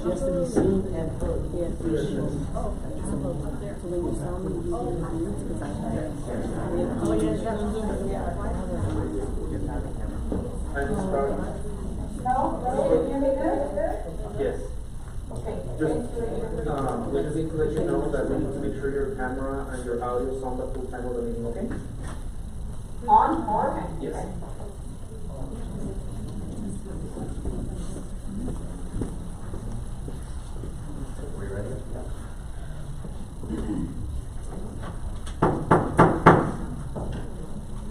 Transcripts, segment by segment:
Just to be seen and heard. So when you saw me using the hands, because I had it. Can you hear me good? Yes. Okay. We just need to let you know that we need to make sure your camera and your audio is on the full time of the meeting, okay? On? Okay. Yes. Okay.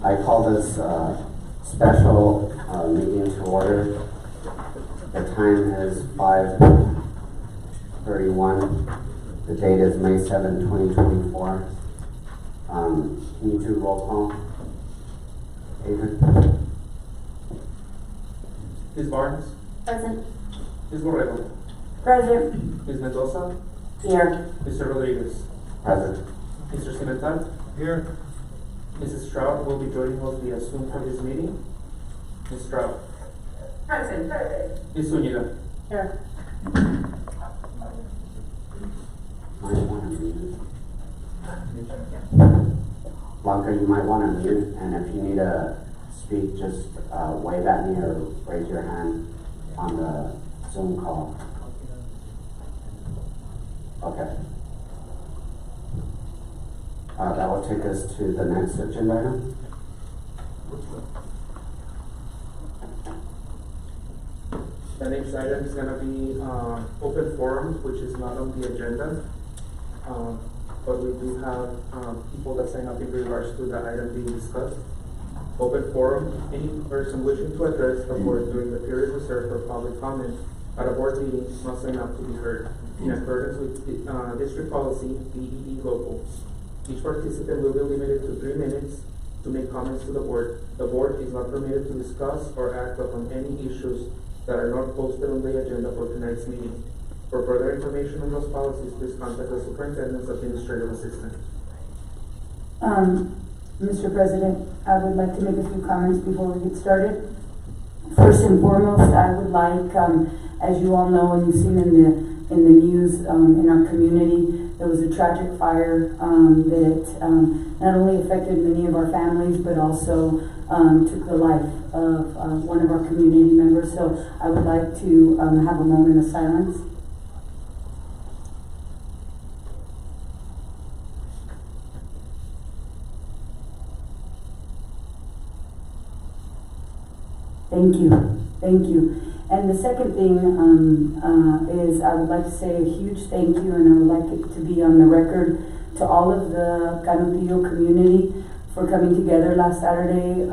I call this special meeting to order. The time is 5:31. The date is May 7, 2024. Can you do roll call? Adrian? Ms. Barnes? Present. Ms. Borrego? Present. Ms. Mendoza? Here. Mr. Rodriguez? Present. Mr. Cimental? Here. Mrs. Stroud will be joining us via Zoom for this meeting. Ms. Stroud? Present. Ms. Zuniga? Here. Might want to mute. Blanca, you might want to mute, and if you need to speak, just wave at me or raise your hand on the Zoom call. Okay. That will take us to the next agenda item. The next item is going to be open forum, which is not on the agenda. But we do have people that sign up in regards to the item being discussed. Open forum, any person wishing to address the board during the period reserved for public comment at a board meeting must sign up to be heard in accordance with district policy BEE local. Each participant will be limited to 3 minutes to make comments to the board. The board is not permitted to discuss or act upon any issues that are not posted on the agenda for tonight's meeting. For further information on those policies, please contact the superintendent's administrative assistant. Mr. President, I would like to make a few comments before we get started. First and foremost, I would like, as you all know and you've seen in the news in our community, there was a tragic fire that not only affected many of our families, but also took the life of one of our community members. So I would like to have a moment of silence. Thank you. And the second thing is I would like to say a huge thank you, and I would like it to be on the record to all of the Canutillo community for coming together last Saturday.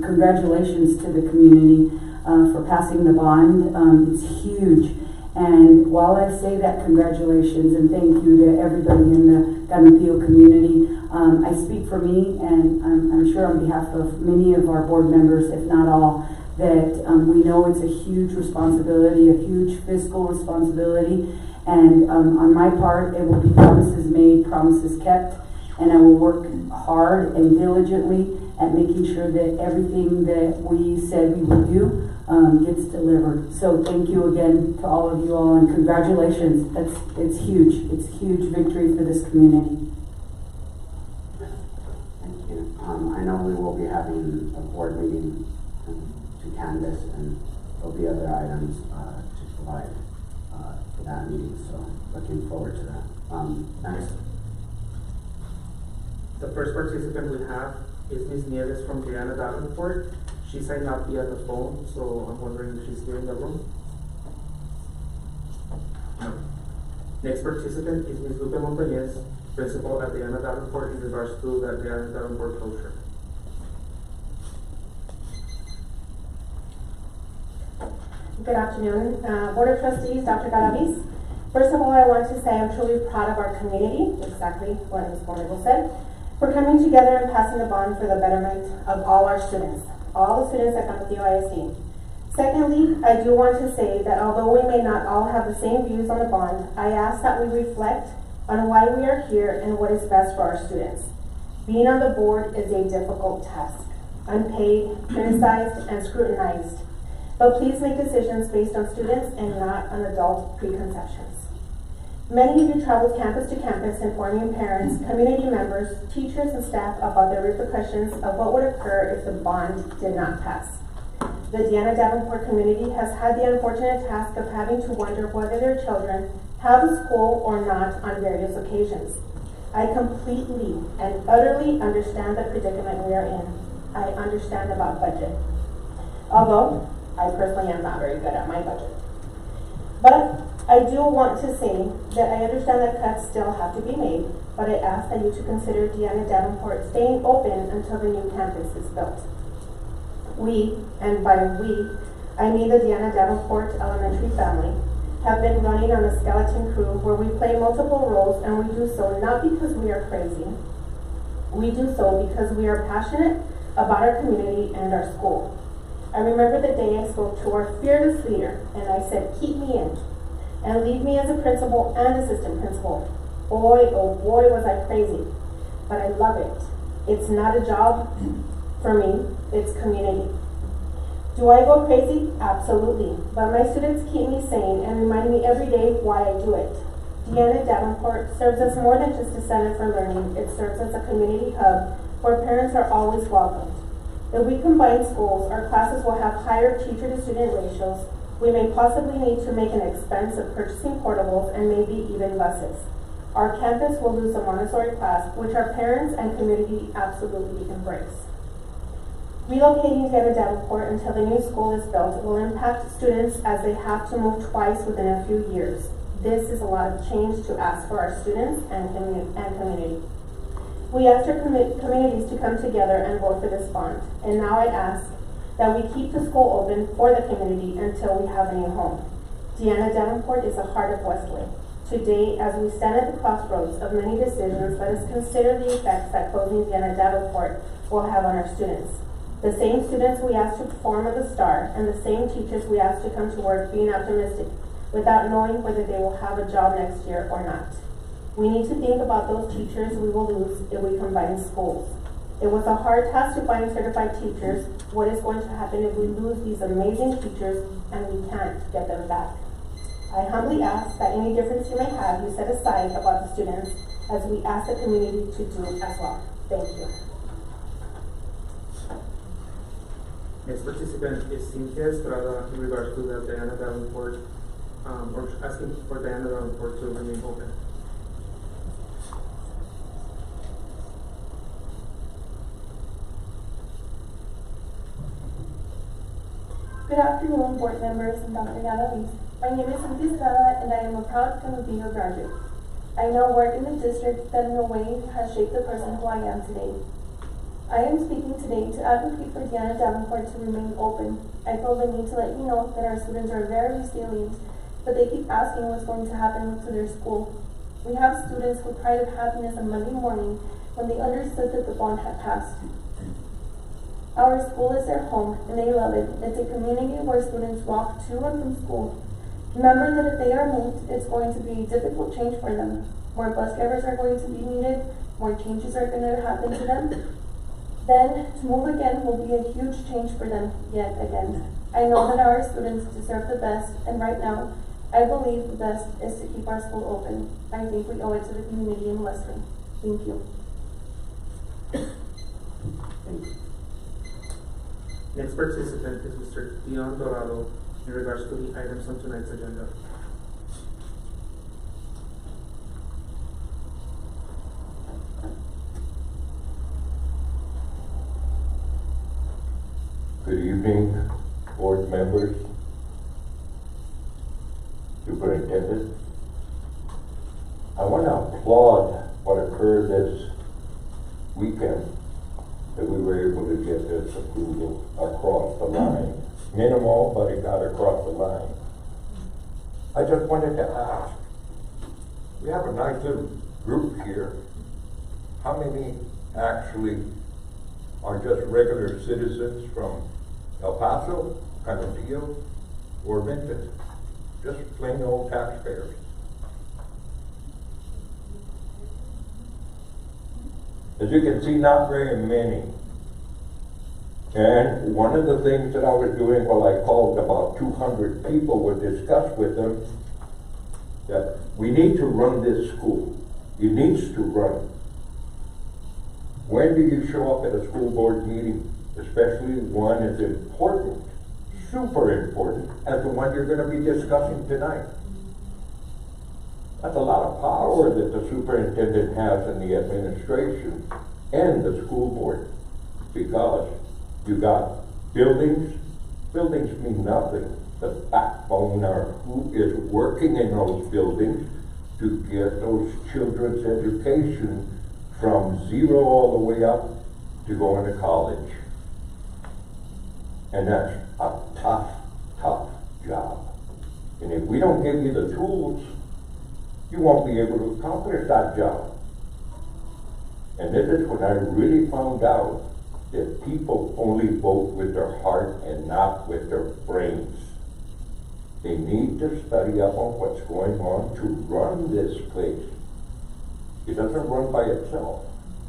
Congratulations to the community for passing the bond. It's huge. And while I say that congratulations and thank you to everybody in the Canutillo community, I speak for me, and I'm sure on behalf of many of our board members, if not all, that we know it's a huge responsibility, a huge fiscal responsibility, and on my part, it will be promises made, promises kept, and I will work hard and diligently at making sure that everything that we said we would do gets delivered. So thank you again to all of you all, and congratulations. It's huge. It's a huge victory for this community. Thank you. I know we will be having a board meeting to canvass, and there'll be other items to provide for that meeting, so looking forward to that. Next. The first participant we have is Ms. Nieves from Diana Davenport. She signed up via the phone, so I'm wondering if she's here in the room. No. Next participant is Ms. Lupe Montañez, principal at Diana Davenport, in regards to the Diana Davenport closure. Good afternoon, Board of Trustees, Dr. Galaviz. First of all, I want to say I'm truly proud of our community, exactly what Ms. Borrego said, for coming together and passing the bond for the betterment of all our students, all the students at Canutillo ISD. Secondly, I do want to say that although we may not all have the same views on the bond, I ask that we reflect on why we are here and what is best for our students. Being on the board is a difficult task, unpaid, criticized, and scrutinized. But please make decisions based on students and not on adult preconceptions. Many of you traveled campus to campus informing parents, community members, teachers, and staff about the repercussions of what would occur if the bond did not pass. The Deanna Davenport community has had the unfortunate task of having to wonder whether their children have a school or not on various occasions. I completely and utterly understand the predicament we are in. I understand about budget. Although, I personally am not very good at my budget. But I do want to say that I understand that cuts still have to be made, but I ask that you to consider Deanna Davenport staying open until the new campus is built. We, and by we, I mean the Deanna Davenport elementary family, have been running on a skeleton crew where we play multiple roles, and we do so not because we are crazy. We do so because we are passionate about our community and our school. I remember the day I spoke to our fearless leader, and I said, keep me in, and leave me as a principal and assistant principal. Boy, oh boy, was I crazy, but I love it. It's not a job for me, it's community. Do I go crazy? Absolutely. But my students keep me sane and remind me every day why I do it. Deanna Davenport serves as more than just a center for learning. It serves as a community hub where parents are always welcomed. If we combine schools, our classes will have higher teacher-to-student ratios. We may possibly need to make an expense of purchasing portables and maybe even buses. Our campus will lose a Montessori class, which our parents and community absolutely embrace. Relocating Deanna Davenport until the new school is built will impact students as they have to move twice within a few years. This is a lot of change to ask for our students and community. We asked our communities to come together and vote for this bond, and now I ask that we keep the school open for the community until we have a new home. Deanna Davenport is the heart of Westlake. Today, as we stand at the crossroads of many decisions, let us consider the effects that closing Deanna Davenport will have on our students. The same students we asked to perform at the STAR, and the same teachers we asked to come to work being optimistic, without knowing whether they will have a job next year or not. We need to think about those teachers we will lose if we combine schools. It was a hard task to find certified teachers. What is going to happen if we lose these amazing teachers and we can't get them back? I humbly ask that any difference you may have, you set aside about the students, as we ask the community to do as well. Thank you. Next participant is Cynthia Estrada in regards to the Diana Davenport, or asking for Diana Davenport to remain open. Good afternoon, board members and Dr. Galaviz. My name is Cynthia Estrada, and I am a proud Canutillo graduate. I now work in the district that in a way has shaped the person who I am today. I am speaking today to advocate for Deanna Davenport to remain open. I feel the need to let you know that our students are very resilient, but they keep asking what's going to happen to their school. We have students who cried of happiness on Monday morning when they understood that the bond had passed. Our school is their home, and they love it. It's a community where students walk to and from school. Remember that if they are moved, it's going to be a difficult change for them. More bus drivers are going to be needed, more changes are going to happen to them. Then, to move again will be a huge change for them yet again. I know that our students deserve the best, and right now, I believe the best is to keep our school open. I think we owe it to the community in Westlake. Thank you. Thank you. Next participant is Mr. Dion Dorado in regards to the items on tonight's agenda. Good evening, board members, superintendent. I want to applaud what occurred this weekend, that we were able to get this approval across the line. minimal, but it got across the line. I just wanted to ask, we have a nice little group here. How many actually are just regular citizens from El Paso, Canutillo, or Memphis? Just plain old taxpayers. As you can see, not very many. And one of the things that I was doing while I called about 200 people would discuss with them that we need to run this school. It needs to run. When do you show up at a school board meeting, especially one as important, super important, as the one you're going to be discussing tonight? That's a lot of power that the superintendent has in the administration and the school board, because you got buildings. Buildings mean nothing. The backbone are who is working in those buildings to get those children's education from zero all the way up to going to college. And that's a tough, tough job. And if we don't give you the tools, you won't be able to accomplish that job. And this is when I really found out that people only vote with their heart and not with their brains. They need to study up on what's going on to run this place. It doesn't run by itself.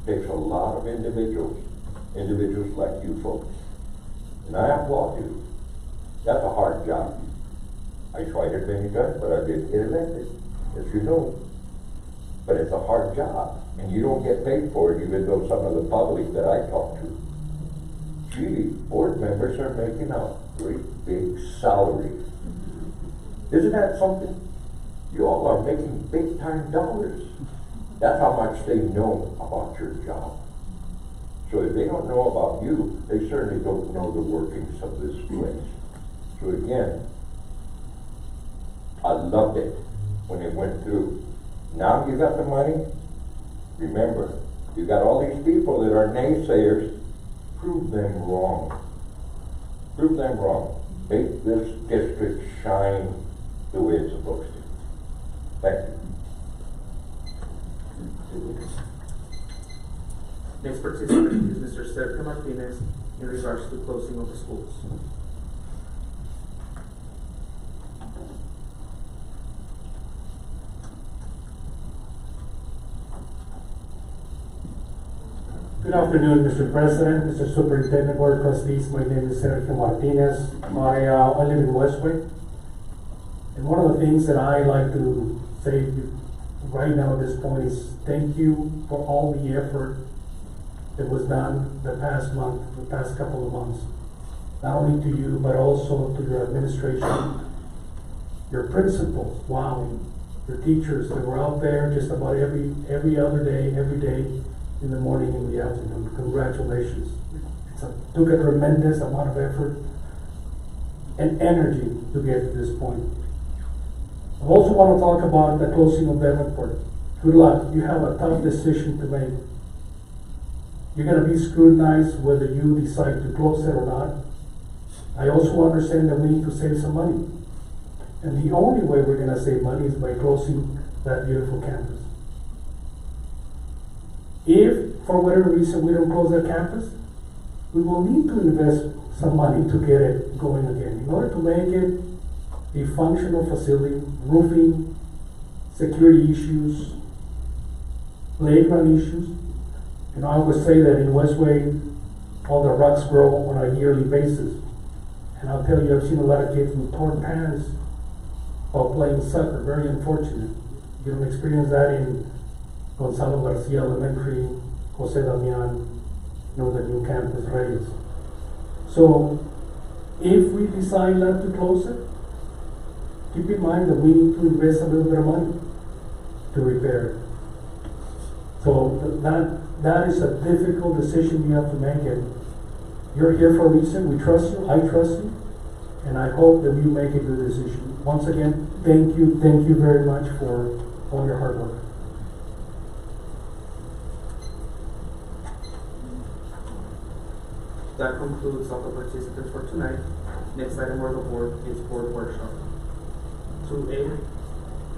It takes a lot of individuals like you folks. And I applaud you. That's a hard job. I tried it many times, but I didn't get elected, as you know. But it's a hard job, and you don't get paid for it, even though some of the public that I talk to. Gee, board members are making a great big salary. Isn't that something? You all are making big time dollars. That's how much they know about your job. So if they don't know about you, they certainly don't know the workings of this place. So again, I loved it when it went through. Now you got the money. Remember, you got all these people that are naysayers. Prove them wrong. Prove them wrong. Make this district shine the way it's supposed to. Thank you. Next participant is Mr. Sergio Martinez in regards to closing of the schools. Good afternoon, Mr. President, Mr. Superintendent, Board of Trustees. My name is Sergio Martinez. I live in Westway. And one of the things that I like to say right now at this point is thank you for all the effort that was done the past month, the past couple of months. Not only to you, but also to your administration, your principals, wow, your teachers that were out there just about every other day, every day, in the morning and the afternoon. Congratulations. Took a tremendous amount of effort and energy to get to this point. I also want to talk about the closing of Davenport. Good luck. You have a tough decision to make. You're going to be scrutinized whether you decide to close it or not. I also understand that we need to save some money. And the only way we're going to save money is by closing that beautiful campus. If, for whatever reason, we don't close that campus, we will need to invest some money to get it going again. In order to make it a functional facility, roofing, security issues, playground issues. You know, I would say that in Westway, all the rocks grow on a yearly basis. And I'll tell you, I've seen a lot of kids with torn pants while playing soccer. Very unfortunate. You don't experience that in Gonzalo Garcia Elementary, Jose Damian, the new campus, Reyes. So, if we decide not to close it, keep in mind that we need to invest a little bit of money to repair it. So that is a difficult decision you have to make, and you're here for a reason. We trust you, I trust you, and I hope that you make a good decision. Once again, thank you very much for all your hard work. That concludes all the participants for tonight. Next item of the board is board workshop. 2A,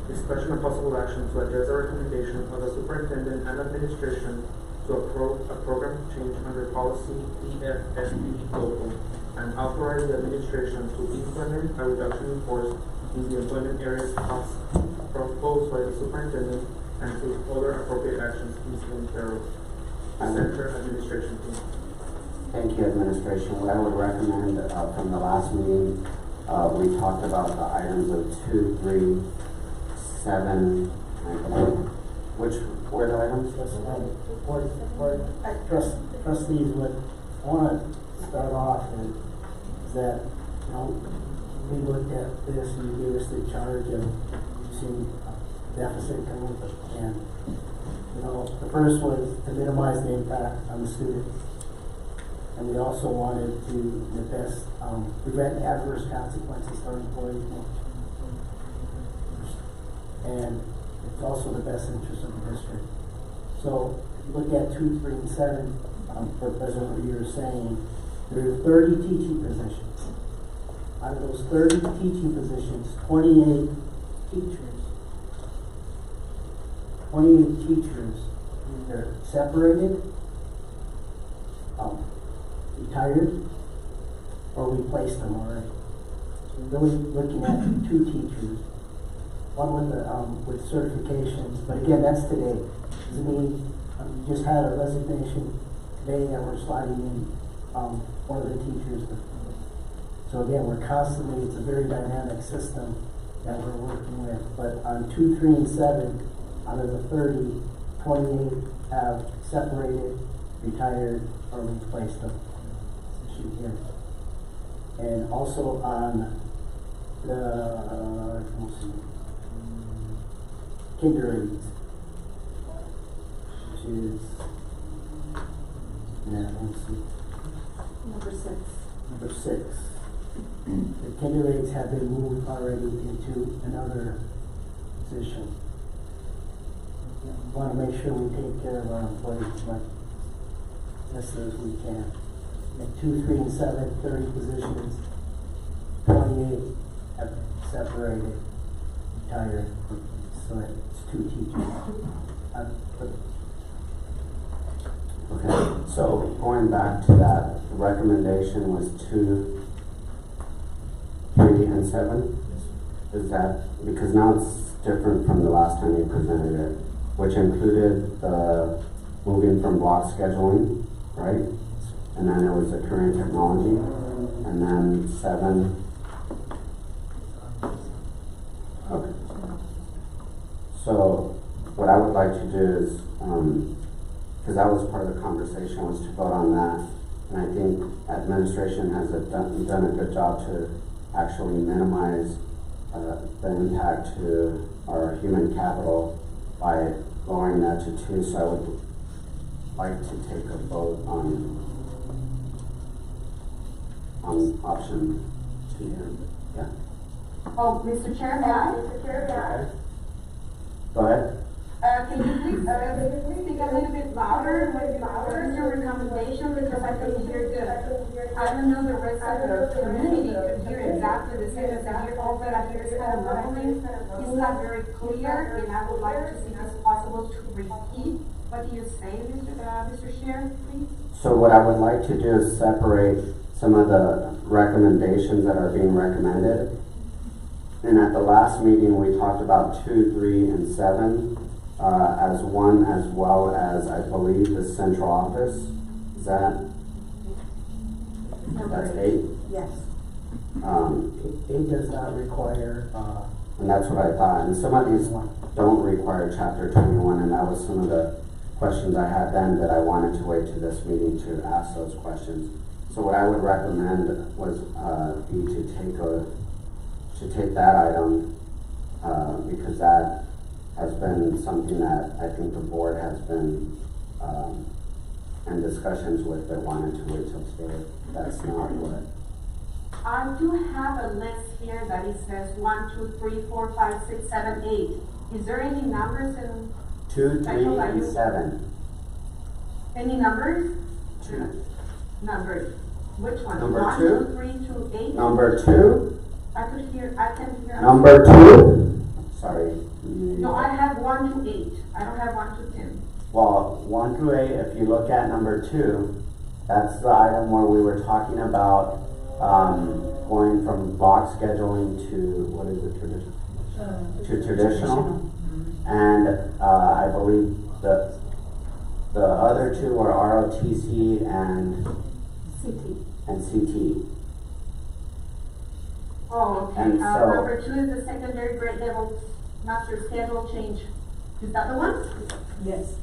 discussion of possible action to address the recommendation of the superintendent and administration to approve a program change under policy EFSB local and authorize the administration to implement a reduction in force in the employment areas costs proposed by the superintendent and take other appropriate actions incident thereof. Center administration team. Thank you, administration. What I would recommend from the last meeting, we talked about the items of 2, 3, 7, I believe. Which were the items? Trustees, what I want to start off is that, you know, we looked at this and you gave us the charge of reducing deficit coming, and, you know, the first was to minimize the impact on the students. And we also wanted to, the best, prevent adverse consequences for employees. And it's also the best interest of the district. So, if you look at 2, 3, and 7, for President, what you were saying, there are 30 teaching positions. Out of those 30 teaching positions, 28 teachers either separated, retired, or replaced them already. So we're really looking at 2 teachers, one with the with certifications, but again, that's today. Doesn't mean we just had a resignation today that we're sliding in one of the teachers. So again, we're constantly, it's a very dynamic system that we're working with. But on 2, 3, and 7, out of the 30, 28 have separated, retired, or replaced them. Here. And also on the kinder aides, which is number 6. The kinder aides have been moved already into another position. We want to make sure we take care of our employees as much as we can. And 2, 3, and 7, 30 positions, 28 have separated, retired, so it's 2 teachers. Okay, so going back to that, the recommendation was 2, 3, and 7? Is that, because now it's different from the last time you presented it, which included the moving from block scheduling, right? And then it was the current technology, and then 7. Okay. So what I would like to do is, because that was part of the conversation, was to vote on that. And I think administration has done a good job to actually minimize the impact to our human capital by lowering that to 2. So I would like to take a vote on option 2 here. Yeah. Oh, Mr. Chair, may I? Go ahead. Can you please speak a little bit louder? What is your recommendation? Because I couldn't hear good. I don't know the rest of the community could hear exactly the same as I hear. All that I hear is kind of mumbling. It's not very clear, and I would like to see if it's possible to repeat what you say, Mr. Chair, please. So what I would like to do is separate some of the recommendations that are being recommended. And at the last meeting, we talked about 2, 3, and 7 as one, as well as, I believe, the central office. Is that? That's 8? Yes. 8 does not require, and that's what I thought. And some of these don't require Chapter 21, and that was some of the questions I had then that I wanted to wait to this meeting to ask those questions. So what I would recommend was be to take that item because that has been something that I think the board has been in discussions with, but wanted to wait till today. That's not what. I do have a list here that it says 1, 2, 3, 4, 5, 6, 7, 8. Is there any numbers in 2, 3, and 7. any numbers? 2. Numbers. Which one? Number 1, two. 2, 3 to 8? Number 2, I can hear. number 2, sorry. No, I have 1 to 8. I don't have 1 to 10. Well, 1 through 8, if you look at number 2, that's the item where we were talking about, going from block scheduling to, what is it, to traditional. And, I believe the other two are ROTC and CT. Oh, okay. And so- Number 2 is the secondary grade level master schedule change. Is that the one? Yes.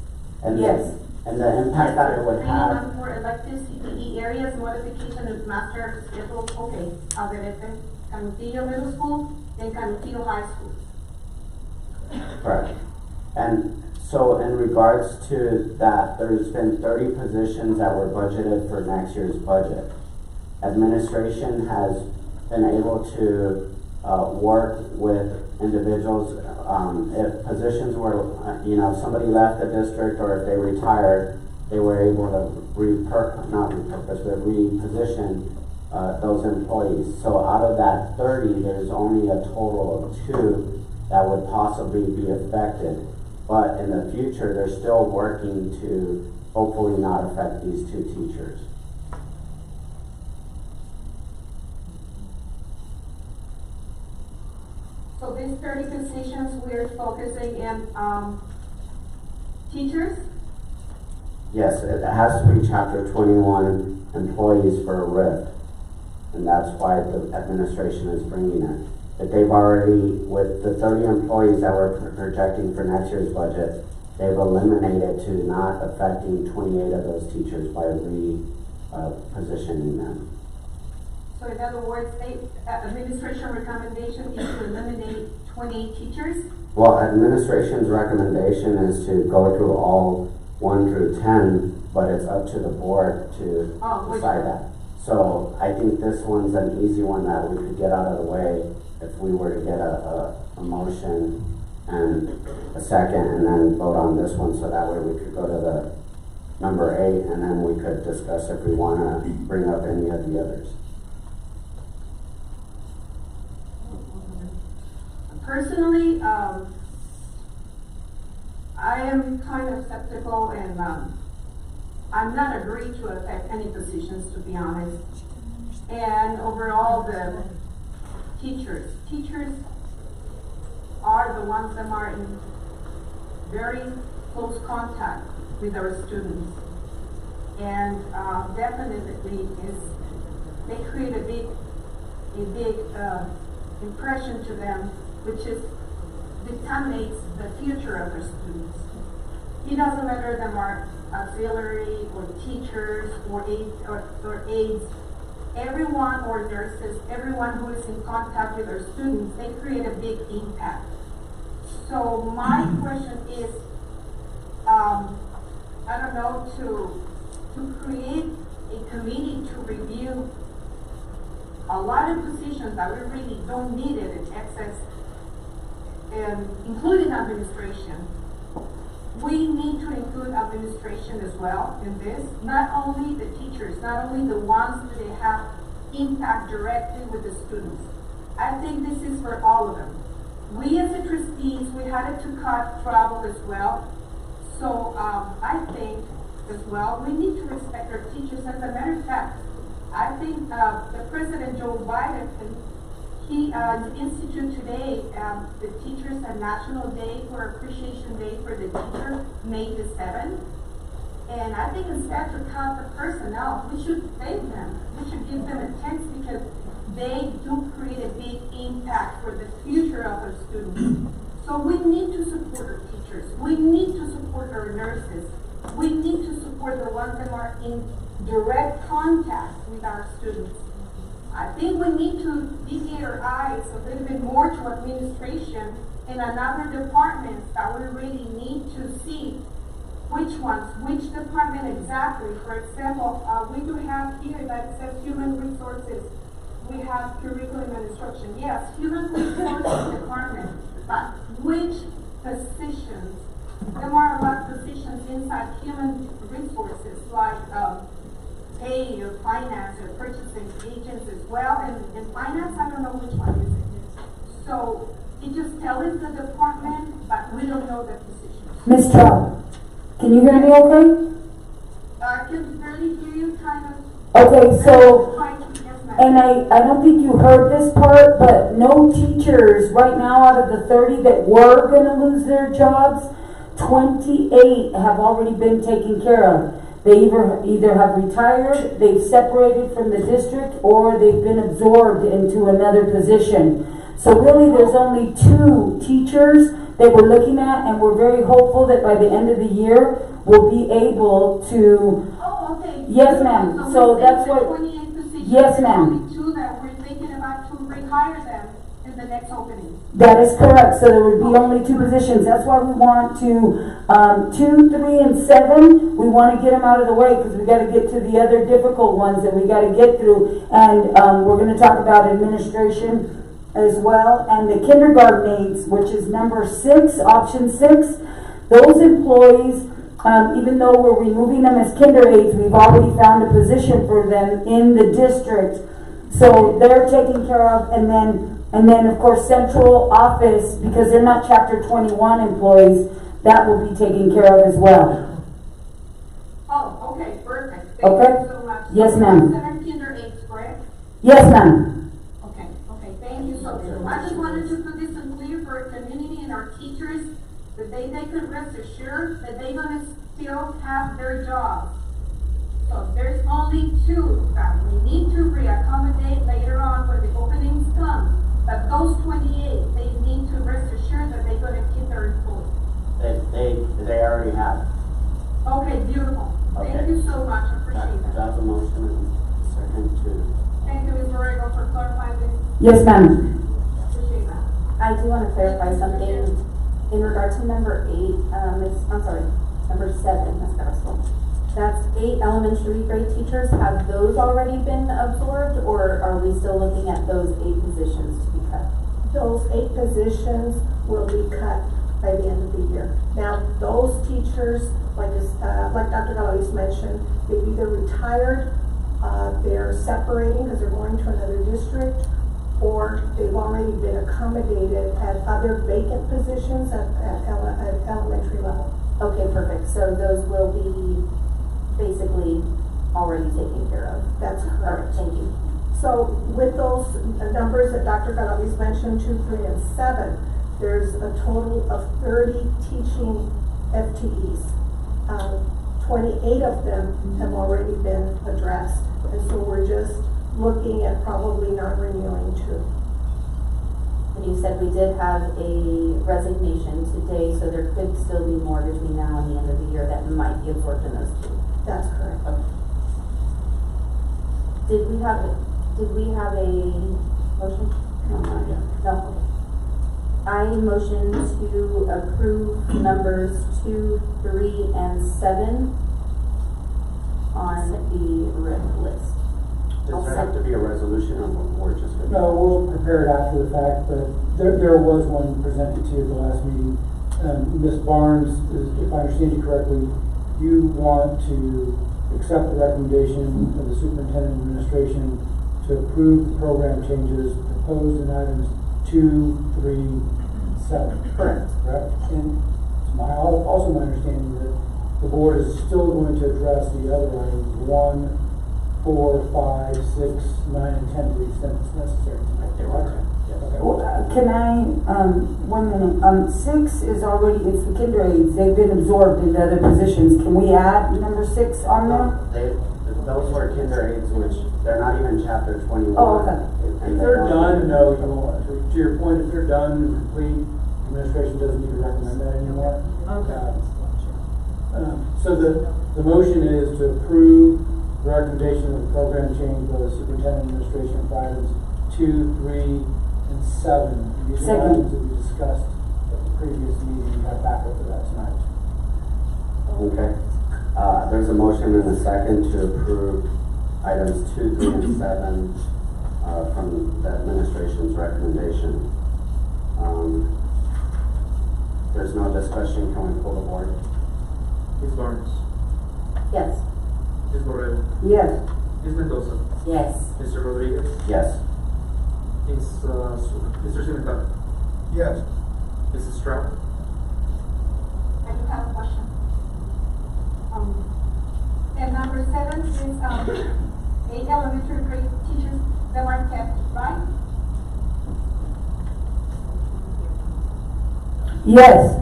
And Yes. And the impact that it would Training have, on for elective CTE areas, modification of master schedule, okay. Alberete, Canutillo Middle School, then Canutillo High School. correct. And so in regards to that, there's been 30 positions that were budgeted for next year's budget. Administration has been able to work with individuals, if positions were, if somebody left the district or if they retired, they were able to reposition those employees. So out of that 30, there's only a total of 2 that would possibly be affected. But in the future, they're still working to hopefully not affect these 2 teachers. So these 30 positions, we're focusing in, teachers? Yes, it has to be Chapter 21 employees for a RIF. And that's why the administration is bringing it. But they've already, with the 30 employees that we're projecting for next year's budget, they've eliminated to not affecting 28 of those teachers by repositioning them. So in other words, administration recommendation is to eliminate 28 teachers? Well, administration's recommendation is to go through all 1 through 10, but it's up to the board to decide that. So I think this one's an easy one that we could get out of the way if we were to get a motion and a second and then vote on this one, so that way we could go to the number 8 and then we could discuss if we want to bring up any of the others. Personally, I am kind of skeptical and I'm not agreed to affect any positions, to be honest. And overall, the teachers are the ones that are in very close contact with our students. And definitely they create a big impression to them, which is determines the future of our students. It doesn't matter if them are auxiliary or teachers or aides, everyone or nurses, everyone who is in contact with our students, they create a big impact. So my question is, I don't know, to create a committee to review a lot of positions that we really don't need it in excess, and including administration. We need to include administration as well in this. Not only the teachers, not only the ones that they have impact directly with the students. I think this is for all of them. We as the trustees, we had to cut travel as well. So I think as well, we need to respect our teachers. As a matter of fact, I think the President Joe Biden, he instituted today the Teachers and National Day for Appreciation Day for the teacher, May the 7th. And I think instead to cut the personnel, we should thank them. We should give them a thanks because they do create a big impact for the future of our students. So we need to support our teachers. We need to support our nurses. We need to support the ones that are in direct contact with our students. I think we need to give our eyes a little bit more to administration and another departments that we really need to see which ones, which department exactly. For example, we do have here that says human resources. We have curriculum and instruction. Yes, human resources department, but which positions? There are a lot of positions inside human resources, like pay or finance or purchasing agents as well, and in finance, I don't know which one is it. So it just tells us the department, but we don't know the position. Ms. Chow, can you hear me okay? I can barely hear you, kind of. Okay, so, Yes, ma'am. and I don't think you heard this part, but no teachers right now out of the 30 that were gonna lose their jobs, 28 have already been taken care of. They either have retired, they've separated from the district, or they've been absorbed into another position. So really, there's only 2 teachers that we're looking at, and we're very hopeful that by the end of the year, we'll be able to. Oh, okay. Yes, ma'am. So we that's think the what- 28 positions, Yes, there's ma'am. only 2 that we're thinking about to rehire them in the next opening. That is correct, so there would be only 2 positions, that's why we want to, 2, 3, and 7, we wanna get them out of the way, because we gotta get to the other difficult ones that we gotta get through, and, we're gonna talk about administration as well, and the kindergarten aides, which is number 6, option 6, those employees, even though we're removing them as kinder aides, we've already found a position for them in the district, so they're taken care of, and then, of course, central office, because they're not chapter 21 employees, that will be taken care of as well. Oh, okay, perfect. Okay. Thank you so much. Yes, ma'am. 7 kinder aides, correct? Yes, ma'am. Okay, thank you so much. I just wanted to put this in clear for our community and our teachers, that they could rest assured that they're gonna still have their jobs. So there's only 2 that we need to reaccommodate later on when the openings come. But those 28, they need to rest assured that they're gonna keep their employees. They already have. Okay, beautiful. Okay. Thank you so much, I appreciate that. That's a motion and second to. Thank you, Ms. Borrego, for clarifying this. Yes, ma'am. Appreciate that. I do want to clarify something in regard to number 8, number 7, Ms. Carrasco. That's 8 elementary grade teachers. Have those already been absorbed, or are we still looking at those 8 positions to be cut? Those 8 positions will be cut by the end of the year. Now, those teachers, like Dr. Galaviz mentioned, they've either retired, they're separating because they're going to another district, or they've already been accommodated at other vacant positions at elementary level. Okay, perfect. So those will be basically already taken care of. That's All right, correct. thank you. So with those numbers that Dr. Galaviz mentioned, 2, 3, and 7, there's a total of 30 teaching FTEs. 28 of them have already been addressed. And so we're just looking at probably not renewing 2. And you said we did have a resignation today, so there could still be more between now and the end of the year that might be absorbed in those 2. That's correct. Did we have a motion? No, not yet. No. I motion to approve numbers 2, 3, and 7 on the red list. Does there have to be a resolution or we're just gonna? No, we'll prepare it after the fact, but there was one presented to you at the last meeting. Ms. Barnes, if I understand you correctly, you want to accept the recommendation of the superintendent administration to approve the program changes proposed in items 2, 3, 7. Correct. And it's also my understanding that the board is still going to address the other items, 1, 4, 5, 6, 9, and 10 to the extent it's necessary. Okay. Can I, 1 minute, 6 is already, it's the kinder aides, they've been absorbed into other positions. Can we add number 6 on there? Those were kinder aides, which they're not even chapter 21. Oh, okay. If they're done, no, you won't. To your point, if they're done and complete, administration doesn't need to recommend that anymore. Okay. So the motion is to approve the recommendation of the program change by the superintendent administration for items 2, 3, and 7. These are Second. items that we discussed at the previous meeting. We got back up to that tonight. Okay. There's a motion and a second to approve items 2, 3, and 7 from the administration's recommendation. There's no discussion. Can we pull the board? Ms. Barnes, Yes. Ms. Borrego? Yes. Ms. Mendoza? Yes. Mr. Rodriguez? Yes. Mr. Cimental? Yes. Mrs. Stroud? I do have a question. And number 7 is, 8 elementary grade teachers that are kept, right? Yes.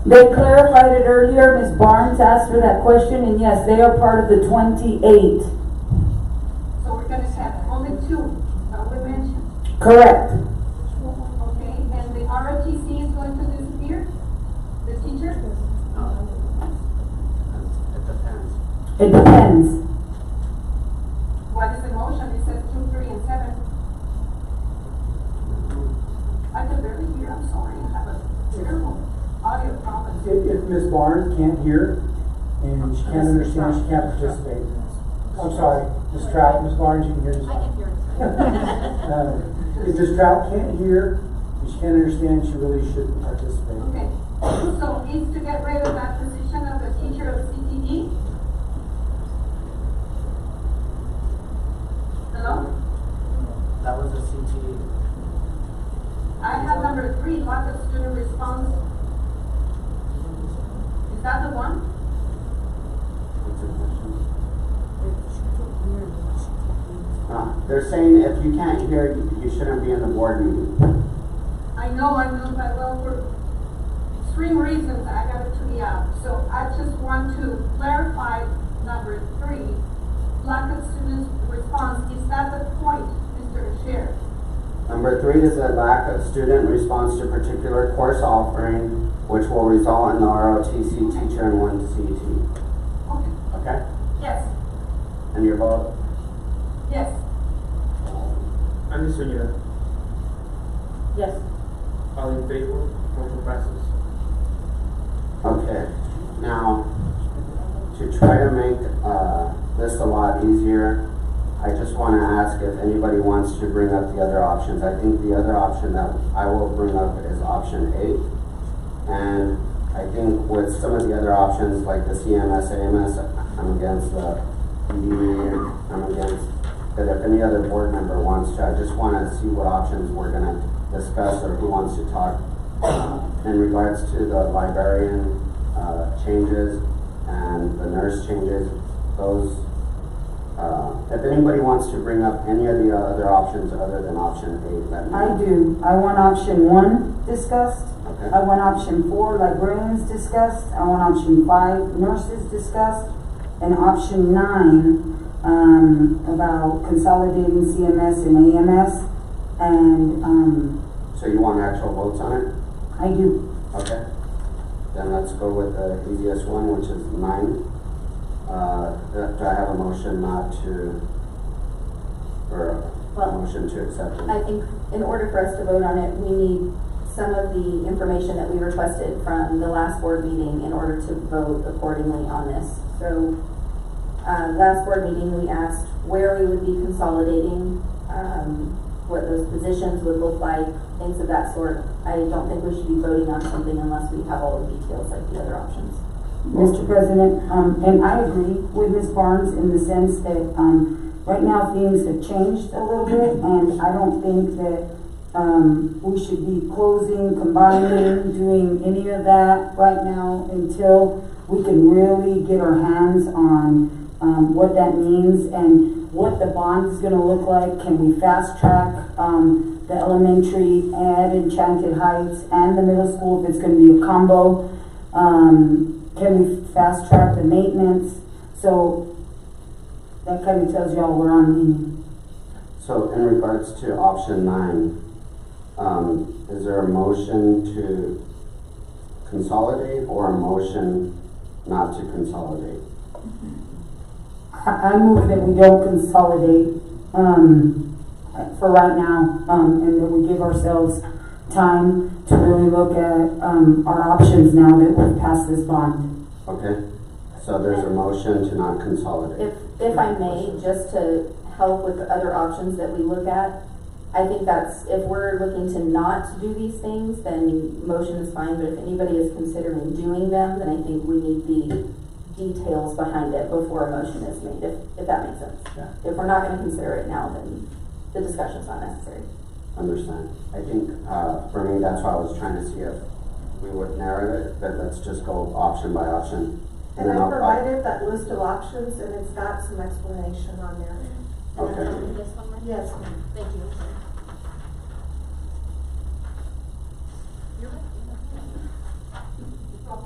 They clarified it earlier. Ms. Barnes asked for that question, and yes, they are part of the 28. So we're gonna have only 2 that we mentioned. Correct. Okay, and the ROTC is going to disappear? The teacher? It depends. It depends. What is the motion? It says 2, 3, and 7. I could barely hear, I'm sorry, I have a terrible audio problem. If Ms. Barnes can't hear and she can't understand, she can't participate. I'm sorry, Ms. Trout, Ms. Barnes, you can hear this. I can hear it. If Ms. Trout can't hear and she can't understand, she really shouldn't participate. Okay, so it's to get rid of that position of the teacher of CTE? Hello? That was a CTE. I have number 3, lack of student response. Is that the one? What's your question? They're saying if you can't hear, you shouldn't be in the board meeting. I know, but well, for extreme reasons, I got it to be out. So I just want to clarify number 3, lack of student response. Is that the point, Mr. Chair? Number 3 is a lack of student response to particular course offering, which will result in the ROTC teacher and 1 CT. Okay. Okay? Yes, And your vote? yes. And Ms. Zuniga? Yes. All in favor? Motion passes. Okay. Now, to try to make this a lot easier, I just want to ask if anybody wants to bring up the other options. I think the other option that I will bring up is option 8. And I think with some of the other options like the CMS, AMS, I'm against the ED, I'm against. But if any other board member wants to, I just want to see what options we're going to discuss or who wants to talk in regards to the librarian changes and the nurse changes. Those. If anybody wants to bring up any of the other options other than option 8, let me know. I do. I want option 1 discussed. Okay. I want option 4, librarians discussed. I want option 5, nurses discussed. And option 9, about consolidating CMS and AMS. And So you want actual votes on it? I do. Okay. Then let's go with the easiest one, which is 9. Do I have a motion not to, or a Well, motion to accept it? I think in order for us to vote on it, we need some of the information that we requested from the last board meeting in order to vote accordingly on this. So, last board meeting, we asked where we would be consolidating, what those positions would look like, things of that sort. I don't think we should be voting on something unless we have all the details like the other options. Mr. President, and I agree with Ms. Barnes in the sense that right now things have changed a little bit, and I don't think that we should be closing, combining, doing any of that right now until we can really get our hands on what that means and what the bond is going to look like. Can we fast track the elementary and Enchanted Heights and the middle school if it's going to be a combo? Can we fast track the maintenance? So that kind of tells y'all where I'm leaning. So in regards to option 9, is there a motion to consolidate or a motion not to consolidate? I move that we don't consolidate for right now, and that we give ourselves time to really look at our options now that we've passed this bond. Okay, so there's a motion to not consolidate. If I may, just to help with the other options that we look at, I think that's, if we're looking to not do these things, then motion is fine, but if anybody is considering doing them, then I think we need the details behind it before a motion is made, if that makes sense. Yeah. If we're not gonna consider it now, then the discussion's not necessary. Understand. I think, for me, that's why I was trying to see if we would narrow it, but let's just go option by option. And then I I'll- provided that list of options and it's got some explanation on there. Okay. This one, right? Yes, ma'am. Thank you.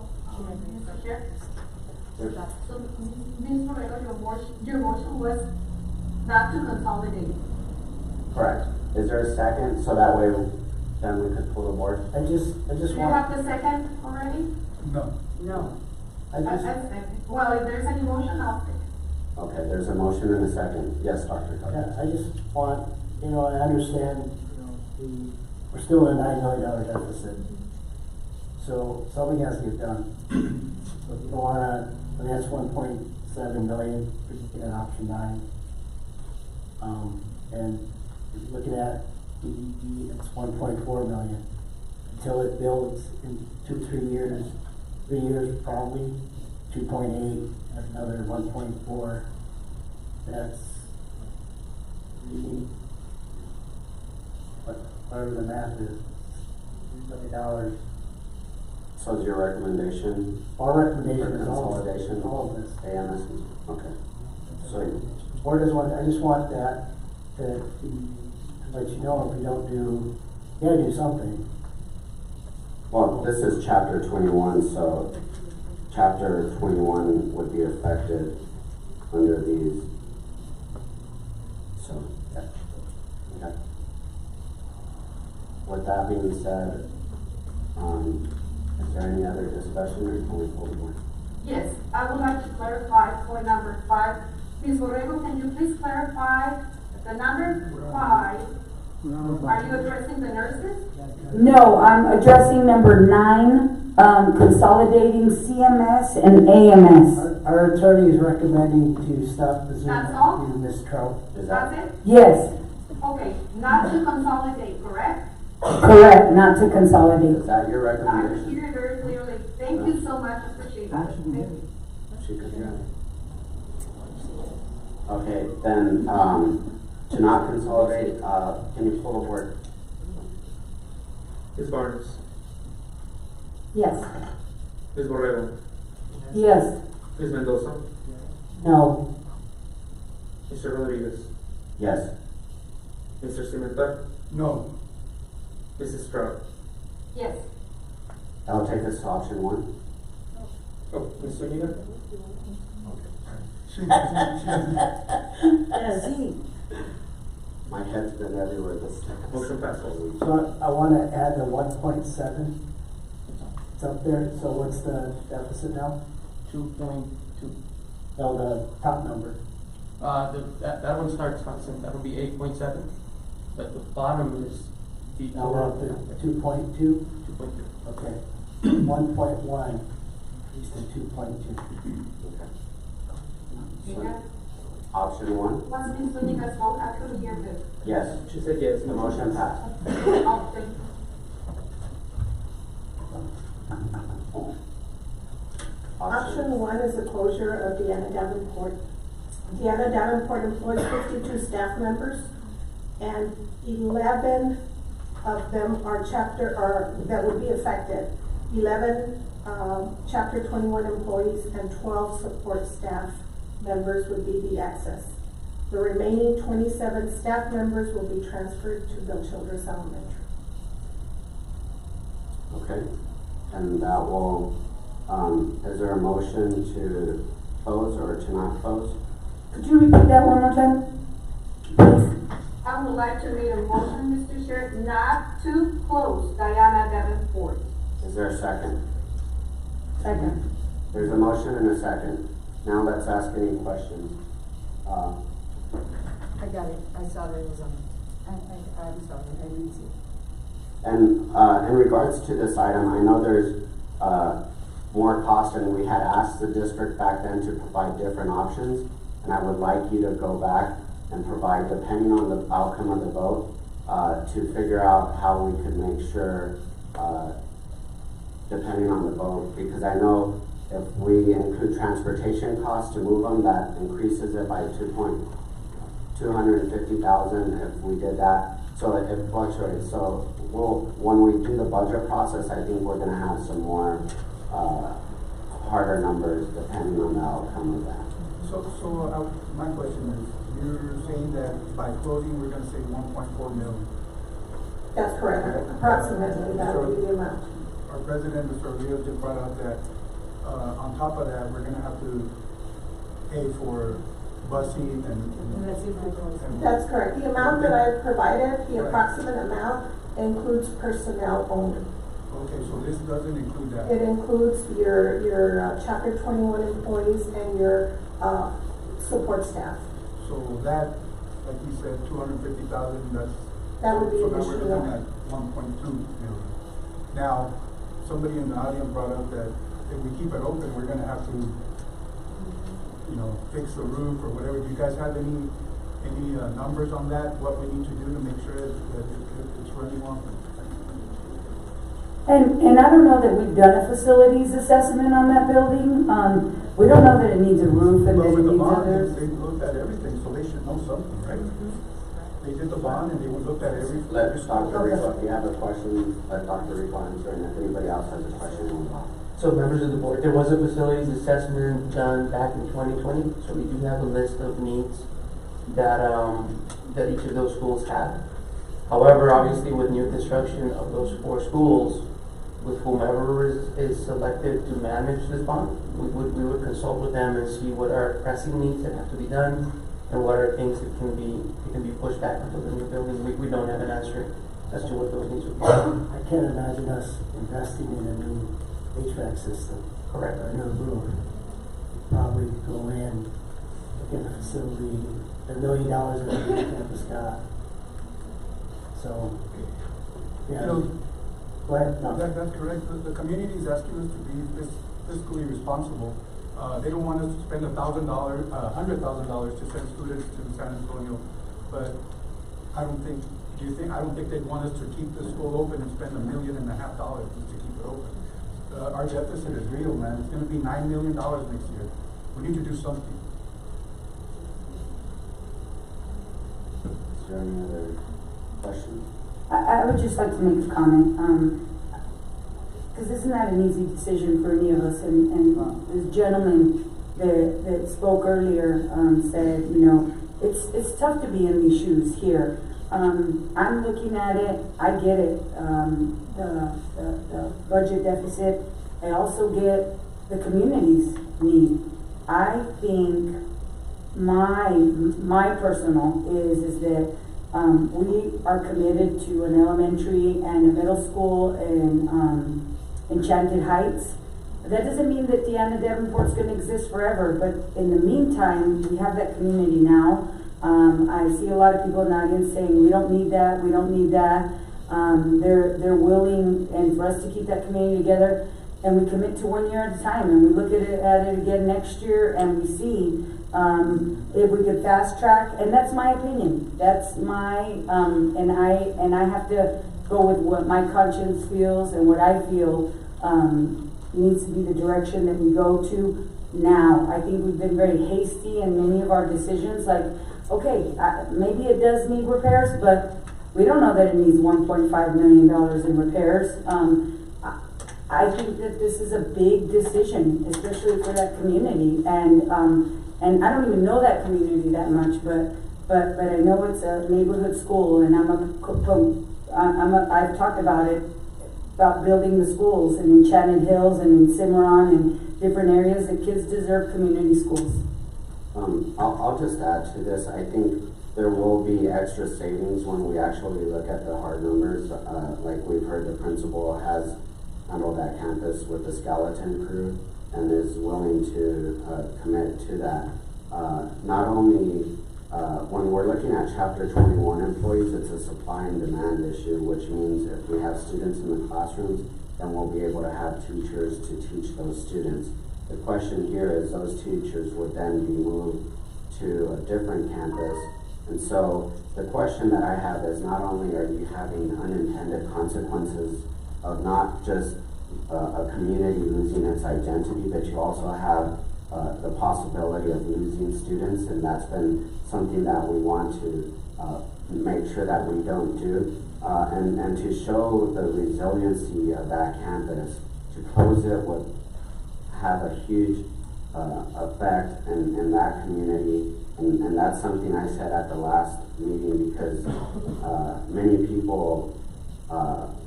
Mr. Chair? Yes. So, Ms. Borrego, your motion was not to consolidate. Correct. Is there a second, so that way, then we could pull the board? I just Do you want, have the second already? no, I just, Well, if there's any motion, I'll take it. Okay, there's a motion and a second. Yes, Dr. Tucker. yeah, I just want, I understand, we're still in a $9 million deficit. So something has to get done. So if you don't wanna, and that's 1.7 million, you're looking at option 9. And if you're looking at DEP, it's 1.4 million. Until it builds in 2-3 years, 3 years probably, 2.8, that's another 1.4. That's whatever the math is, $3 million. So is your recommendation Our recommendation for is consolidation? all of this. AMS, okay. So, Board doesn't want, I just want that, to let you know if we don't do, you gotta do something. well, this is chapter 21, so chapter 21 would be affected under these. So, yeah. Okay. With that being said, is there any other discussion or can we pull the board? Yes, I would like to clarify point number 5. Ms. Borrego, can you please clarify the number 5? Are you addressing the nurses? No, I'm addressing number 9, consolidating CMS and AMS. Our attorney is recommending to stop the Zoom That's all? to Ms. Trout. Is That's that, it? Yes, Okay, not to consolidate, correct? correct, not to consolidate. is that your I recommendation? hear it very clearly. Thank you so much, appreciate it. Thank you. She could hear me. Okay, then, to not consolidate, can you pull the board? Ms. Barnes, Yes. Ms. Borrego, Yes. Ms. Mendoza, No, Mr. Rodriguez, Yes. Mr. Cimenta, no, Mrs. Stroud. Yes, I'll take this to option 1. Oh, Ms. Zuniga? My head's been everywhere this time. Motion passes. so I wanna add the 1.7. It's up there, so what's the deficit now? 2.2. No, the top number. That one starts constant, that'll be 8.7, but the bottom is the Now we're up to 2.2, 2.2. okay. 1.1 is to 2.2. Zuniga? Option 1? What's Ms. Zuniga's vote? I couldn't hear good. Yes. She said yes. The motion passed. Oh, thank you. Option 1 is the closure of Deanna Davenport. Deanna Davenport employs 52 staff members, and 11 of them are that would be affected. 11 Chapter 21 employees and 12 support staff members would be the excess. The remaining 27 staff members will be transferred to the Children's Elementary. Okay. And that will, is there a motion to close or to not close? Could you repeat that one more time? Please. I would like to make a motion, Mr. Chair, not to close Diana Davenport. Is there a second? Second. There's a motion and a second. Now let's ask any questions. I got it, I saw that it was on. I'm sorry, I didn't see it. And in regards to this item, I know there's more cost, and we had asked the district back then to provide different options, and I would like you to go back and provide, depending on the outcome of the vote, to figure out how we could make sure, depending on the vote, because I know If we include transportation costs to move them, that increases it by 250,000 if we did that. So it fluctuates. So when we do the budget process, I think we're gonna have some more, harder numbers depending on the outcome of that. My question is, you're saying that by closing, we're gonna save 1.4 million. That's correct, approximately, that would be the amount. Our president, Mr. Rio, just brought up that, on top of that, we're gonna have to pay for busing and. That's correct, the amount that I provided, the approximate amount includes personnel only. Okay, so this doesn't include that. It includes your chapter 21 employees and your, support staff. So that, like you said, 250,000, That would be so now we're additional. looking at 1.2 million. Now, somebody in the audience brought up that if we keep it open, we're gonna have to, fix the roof or whatever. Do you guys have any numbers on that? What we need to do to make sure that it's running well? And I don't know that we've done a facilities assessment on that building. We don't know that it needs a roof and that But it with the needs bond, others. they looked at everything, so they should know something, right? They did the bond and they looked at every. Let Dr. Rico, if you have a question, let Dr. Rico answer, and if anybody else has a question, we'll go. So members of the board, there was a facilities assessment done back in 2020, so we do have a list of needs that each of those schools have. However, obviously with new construction of those 4 schools, with whomever is selected to manage this bond, we would consult with them and see what are pressing needs that have to be done and what are things that can be pushed back until the new building. We don't have an answer as to what those needs would be. I can't imagine us investing in a new HVAC system. Correct. Or a new roof. Probably go in, look at the facility, $1 million that the campus got. So, yeah. Go ahead. No. That's correct. The community is asking us to be fiscally responsible. They don't want us to spend $1,000, $100,000 to send students to San Antonio, but I don't think they'd want us to keep the school open and spend $1.5 million just to keep it open. Our deficit is real, man. It's going to be $9 million next year. We need to do something. Is there any other questions? I would just like to make a comment, because isn't that an easy decision for any of us? And this gentleman that spoke earlier said, it's tough to be in these shoes here. I'm looking at it, I get it, the budget deficit. I also get the community's need. I think my personal is that we are committed to an elementary and a middle school in Enchanted Heights. That doesn't mean that Deanna Davenport's going to exist forever, but in the meantime, we have that community now. I see a lot of people in the audience saying, we don't need that, we don't need that. They're willing and for us to keep that community together, and we commit to 1 year at a time, and we look at it again next year, and we see if we could fast track, and that's my opinion. That's my, and I have to go with what my conscience feels and what I feel needs to be the direction that we go to now. I think we've been very hasty in many of our decisions, like, okay, maybe it does need repairs, but we don't know that it needs $1.5 million in repairs. I think that this is a big decision, especially for that community, and I don't even know that community that much, but I know it's a neighborhood school, and I've talked about it, about building the schools in Enchanted Hills and in Cimarron and different areas. The kids deserve community schools. I'll just add to this. I think there will be extra savings when we actually look at the hard numbers. Like we've heard, the principal has handled that campus with the skeleton crew and is willing to commit to that. Not only when we're looking at Chapter 21 employees, it's a supply and demand issue, which means if we have students in the classrooms, then we'll be able to have teachers to teach those students. The question here is those teachers would then be moved to a different campus. And so the question that I have is, not only are you having unintended consequences of not just a community losing its identity, but you also have the possibility of losing students, and that's been something that we want to make sure that we don't do, and to show the resiliency of that campus. To close it would have a huge effect in that community, and that's something I said at the last meeting, because many people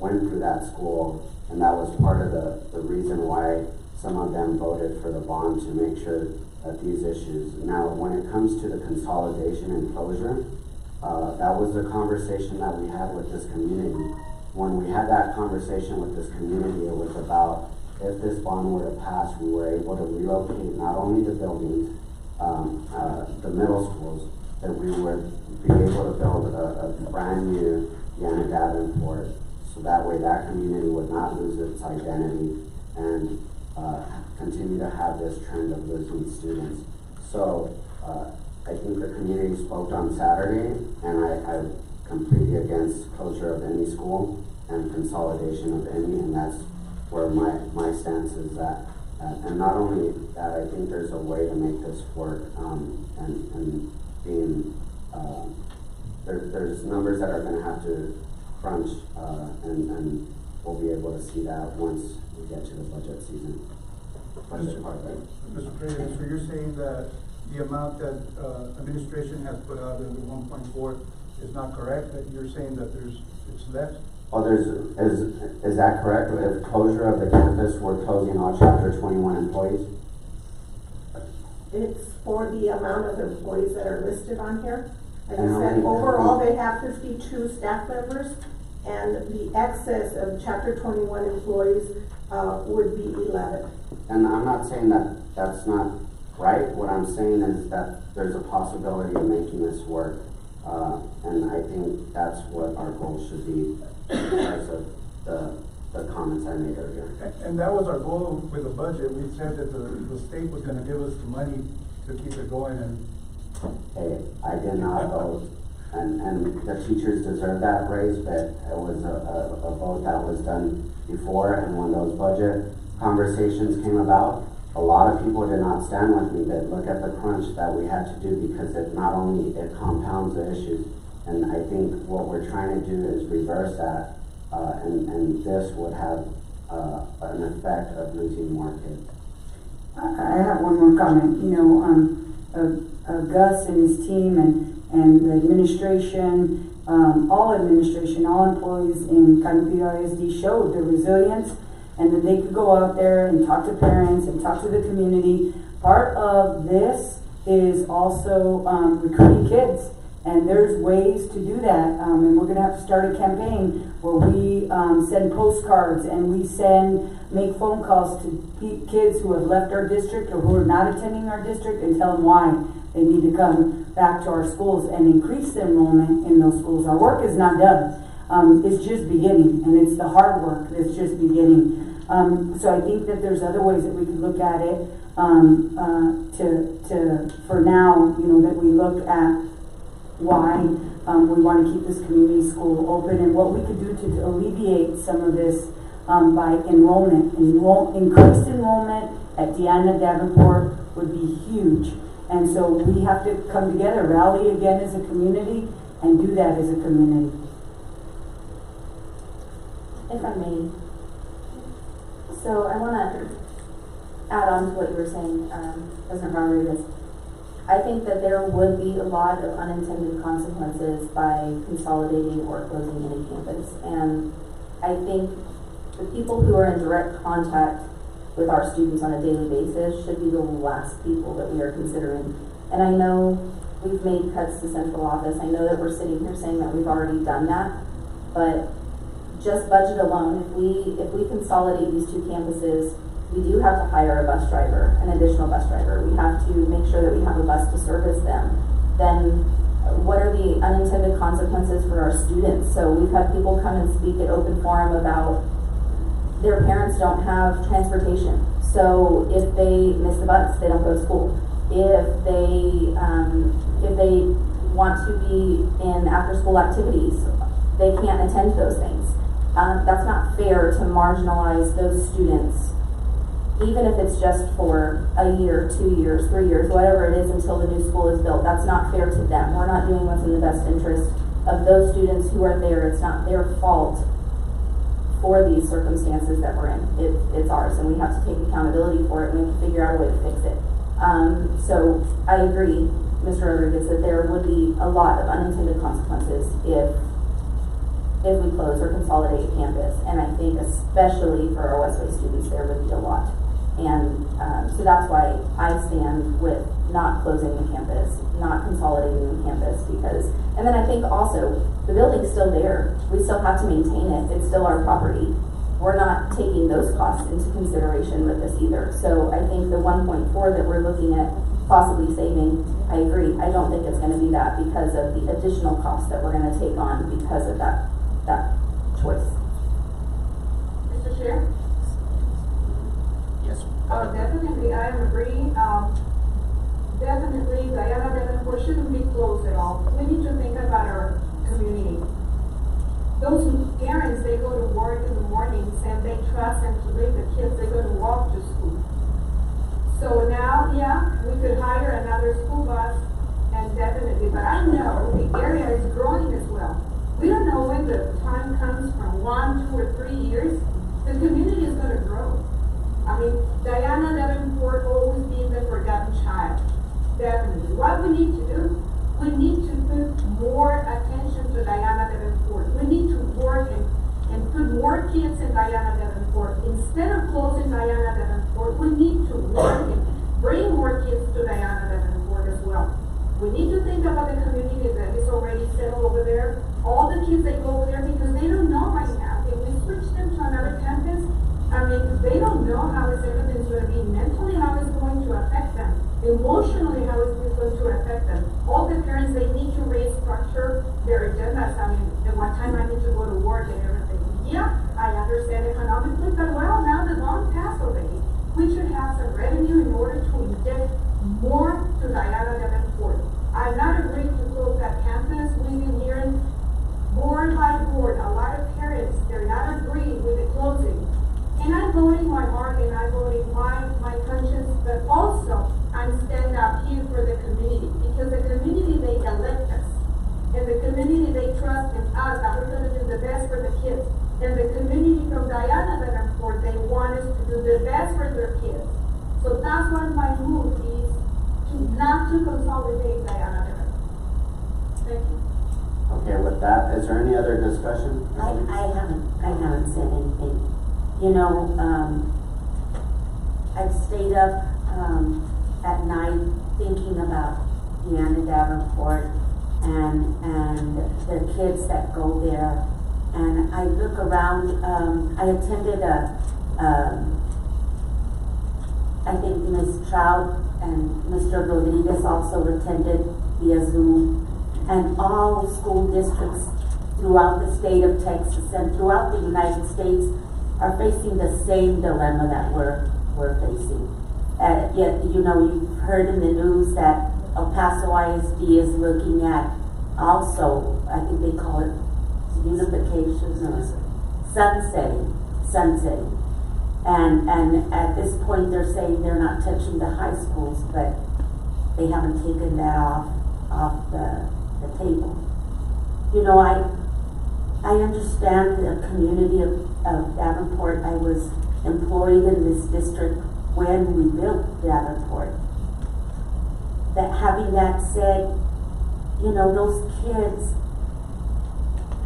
went through that school, and that was part of the reason why some of them voted for the bond, to make sure that these issues. Now, when it comes to the consolidation and closure, that was the conversation that we had with this community. When we had that conversation with this community, it was about, if this bond were to pass, we were able to relocate not only the buildings, the middle schools, that we would be able to build a brand new Deanna Davenport, so that way that community would not lose its identity and continue to have this trend of losing students. So I think the community spoke on Saturday, and I'm completely against closure of any school and consolidation of any, and that's where my stance is at. And not only that, I think there's a way to make this work, and being, there's numbers that are gonna have to crunch, and we'll be able to see that once we get to the budget season. Budget part, right? Mr. President, so you're saying that the amount that administration has put out in the 1.4 is not correct, that you're saying that it's less? Oh, is that correct? If closure of the campus, we're closing all chapter 21 employees? It's for the amount of employees that are listed on here. Like I And how said, many- overall, they have 52 staff members, and the excess of chapter 21 employees would be 11. And I'm not saying that that's not right. What I'm saying is that there's a possibility of making this work. And I think that's what our goal should be, because of the comments I made earlier. And that was our goal with the budget. We said that the state was gonna give us the money to keep it going, and Hey, I did not vote, and the teachers deserve that raise, but it was a vote that was done before, and when those budget conversations came about, a lot of people did not stand with me, but look at the crunch that we had to do, because it not only, it compounds the issues, and I think what we're trying to do is reverse that, and this would have an effect of losing more kids. I have one more comment. You know, Gus and his team and the administration, all employees in Canopio ISD showed the resilience, and that they could go out there and talk to parents and talk to the community. Part of this is also recruiting kids, and there's ways to do that. And we're gonna have to start a campaign where we send postcards and we make phone calls to kids who have left our district or who are not attending our district, and tell them why they need to come back to our schools and increase the enrollment in those schools. Our work is not done. It's just beginning, and it's the hard work that's just beginning. So I think that there's other ways that we could look at it, for now, you know, that we look at why we want to keep this community school open, and what we could do to alleviate some of this by enrollment. Increased enrollment at Deanna Davenport would be huge. And so we have to come together, rally again as a community, and do that as a community. If I may. So I want to add on to what you were saying, President Rodriguez. I think that there would be a lot of unintended consequences by consolidating or closing any campus. And I think the people who are in direct contact with our students on a daily basis should be the last people that we are considering. And I know we've made cuts to central office. I know that we're sitting here saying that we've already done that, but just budget alone, if we consolidate these two campuses, we do have to hire a bus driver, an additional bus driver. We have to make sure that we have a bus to service them. Then what are the unintended consequences for our students? So we've had people come and speak at open forum about their parents don't have transportation. So if they miss the bus, they don't go to school. If they want to be in after school activities, they can't attend those things. That's not fair to marginalize those students, even if it's just for a year, 2 years, 3 years, whatever it is until the new school is built. That's not fair to them. We're not doing what's in the best interest of those students who are there. It's not their fault for these circumstances that we're in. It's ours, and we have to take accountability for it, and we have to figure out a way to fix it. So I agree, Mr. Rodriguez, that there would be a lot of unintended consequences if we close or consolidate a campus, and I think especially for our Westway students, there would be a lot. And so that's why I stand with not closing the campus, not consolidating the campus, because, and then I think also, the building's still there. We still have to maintain it. It's still our property. We're not taking those costs into consideration with this either. So I think the 1.4 that we're looking at possibly saving, I agree. I don't think it's gonna be that because of the additional costs that we're gonna take on because of that choice. Mr. Chair? Yes. Definitely, I am agreeing. Definitely, Diana Davenport shouldn't be closed at all. We need to think about our community. Those parents, they go to work in the mornings and they trust them to leave the kids, they go to walk to school. So now, yeah, we could hire another school bus, and definitely, but I know the area is growing as well. We don't know when the time comes from 1, 2, or 3 years, the community is gonna grow. I mean, Diana Davenport always being the forgotten child. Definitely. What we need to do, we need to put more attention to Diana Davenport. We need to work and put more kids in Diana Davenport. Instead of closing Diana Davenport, we need to work and bring more kids to Diana Davenport as well. We need to think about the community that is already settled over there. All the kids that go over there, because they don't know right now. If we switch them to another campus, I mean, they don't know how is everything's going to be mentally, how it's going to affect them, emotionally, how it's going to affect them. All the parents, they need to restructure their agendas. I mean, at what time I need to go to work and everything. Yeah, I understand economically, but well, now the long passed already. We should have some revenue in order to inject more to Diana Davenport. I'm not agreeing to close that campus. We've been hearing board by board, a lot of parents, they're not agreeing with the closing. And I'm voting my heart and I'm voting my conscience, but also I'm standing up here for the community, because the community, they elect us. And the community, they trust in us that we're gonna do the best for the kids. And the community from Diana Davenport, they want us to do the best for their kids. So that's why my move is to not to consolidate Diana Davenport. Thank you. Okay, with that, is there any other discussion? I haven't said anything. You know, I've stayed up at night thinking about Deanna Davenport and the kids that go there. And I look around, I attended I think Ms. Trout and Mr. Rodriguez also attended via Zoom. And all school districts throughout the state of Texas and throughout the United States are facing the same dilemma that we're facing. Yet, you know, you've heard in the news that El Paso ISD is looking at also, I think they call it unification or sunsetting. And at this point they're saying they're not touching the high schools, but they haven't taken that off the table. You know, I understand the community of Davenport. I was employed in this district when we built Davenport. That having that said, you know, those kids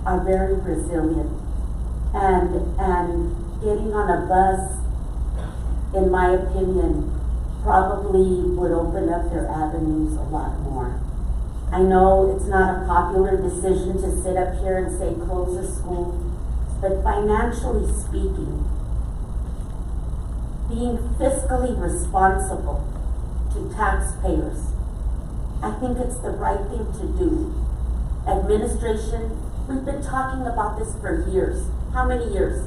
are very resilient, and getting on a bus, in my opinion, probably would open up their avenues a lot more. I know it's not a popular decision to sit up here and say close a school, but financially speaking, being fiscally responsible to taxpayers, I think it's the right thing to do. Administration, we've been talking about this for years. How many years?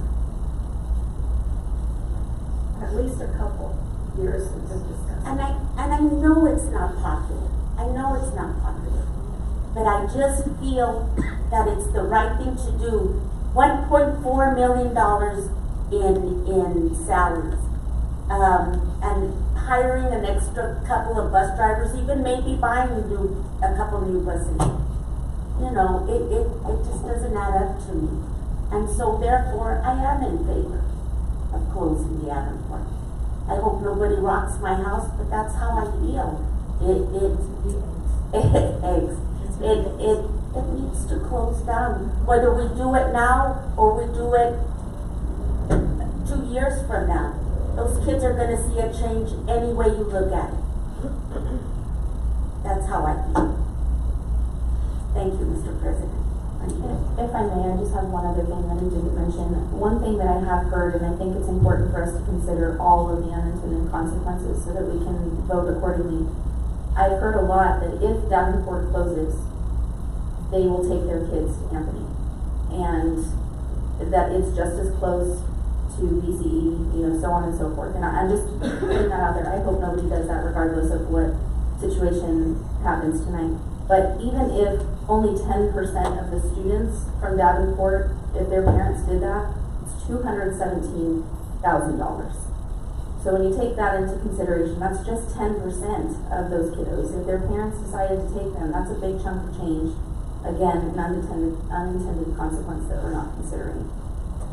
At least a couple years since this discussion. And I know it's not popular. I know it's not popular. But I just feel that it's the right thing to do $1.4 million in salaries. And hiring an extra couple of bus drivers, even maybe buying a couple new buses. You know, it just doesn't add up to me. And so therefore, I am in favor of closing the Adam Port. I hope nobody rocks my house, but that's how I feel. It needs to close down. Whether we do it now or we do it 2 years from now, those kids are gonna see a change any way you look at it. That's how I feel. Thank you, Mr. President. If I may, I just have one other thing that I didn't mention. One thing that I have heard, and I think it's important for us to consider all of the unintended consequences so that we can vote accordingly. I've heard a lot that if Davenport closes, they will take their kids to Anthony. And that it's just as close to BCE, you know, so on and so forth. And I'm just putting that out there. I hope nobody does that regardless of what situation happens tonight. But even if only 10% of the students from Davenport, if their parents did that, it's $217,000. So when you take that into consideration, that's just 10% of those kiddos. If their parents decided to take them, that's a big chunk of change. Again, an unintended consequence that we're not considering.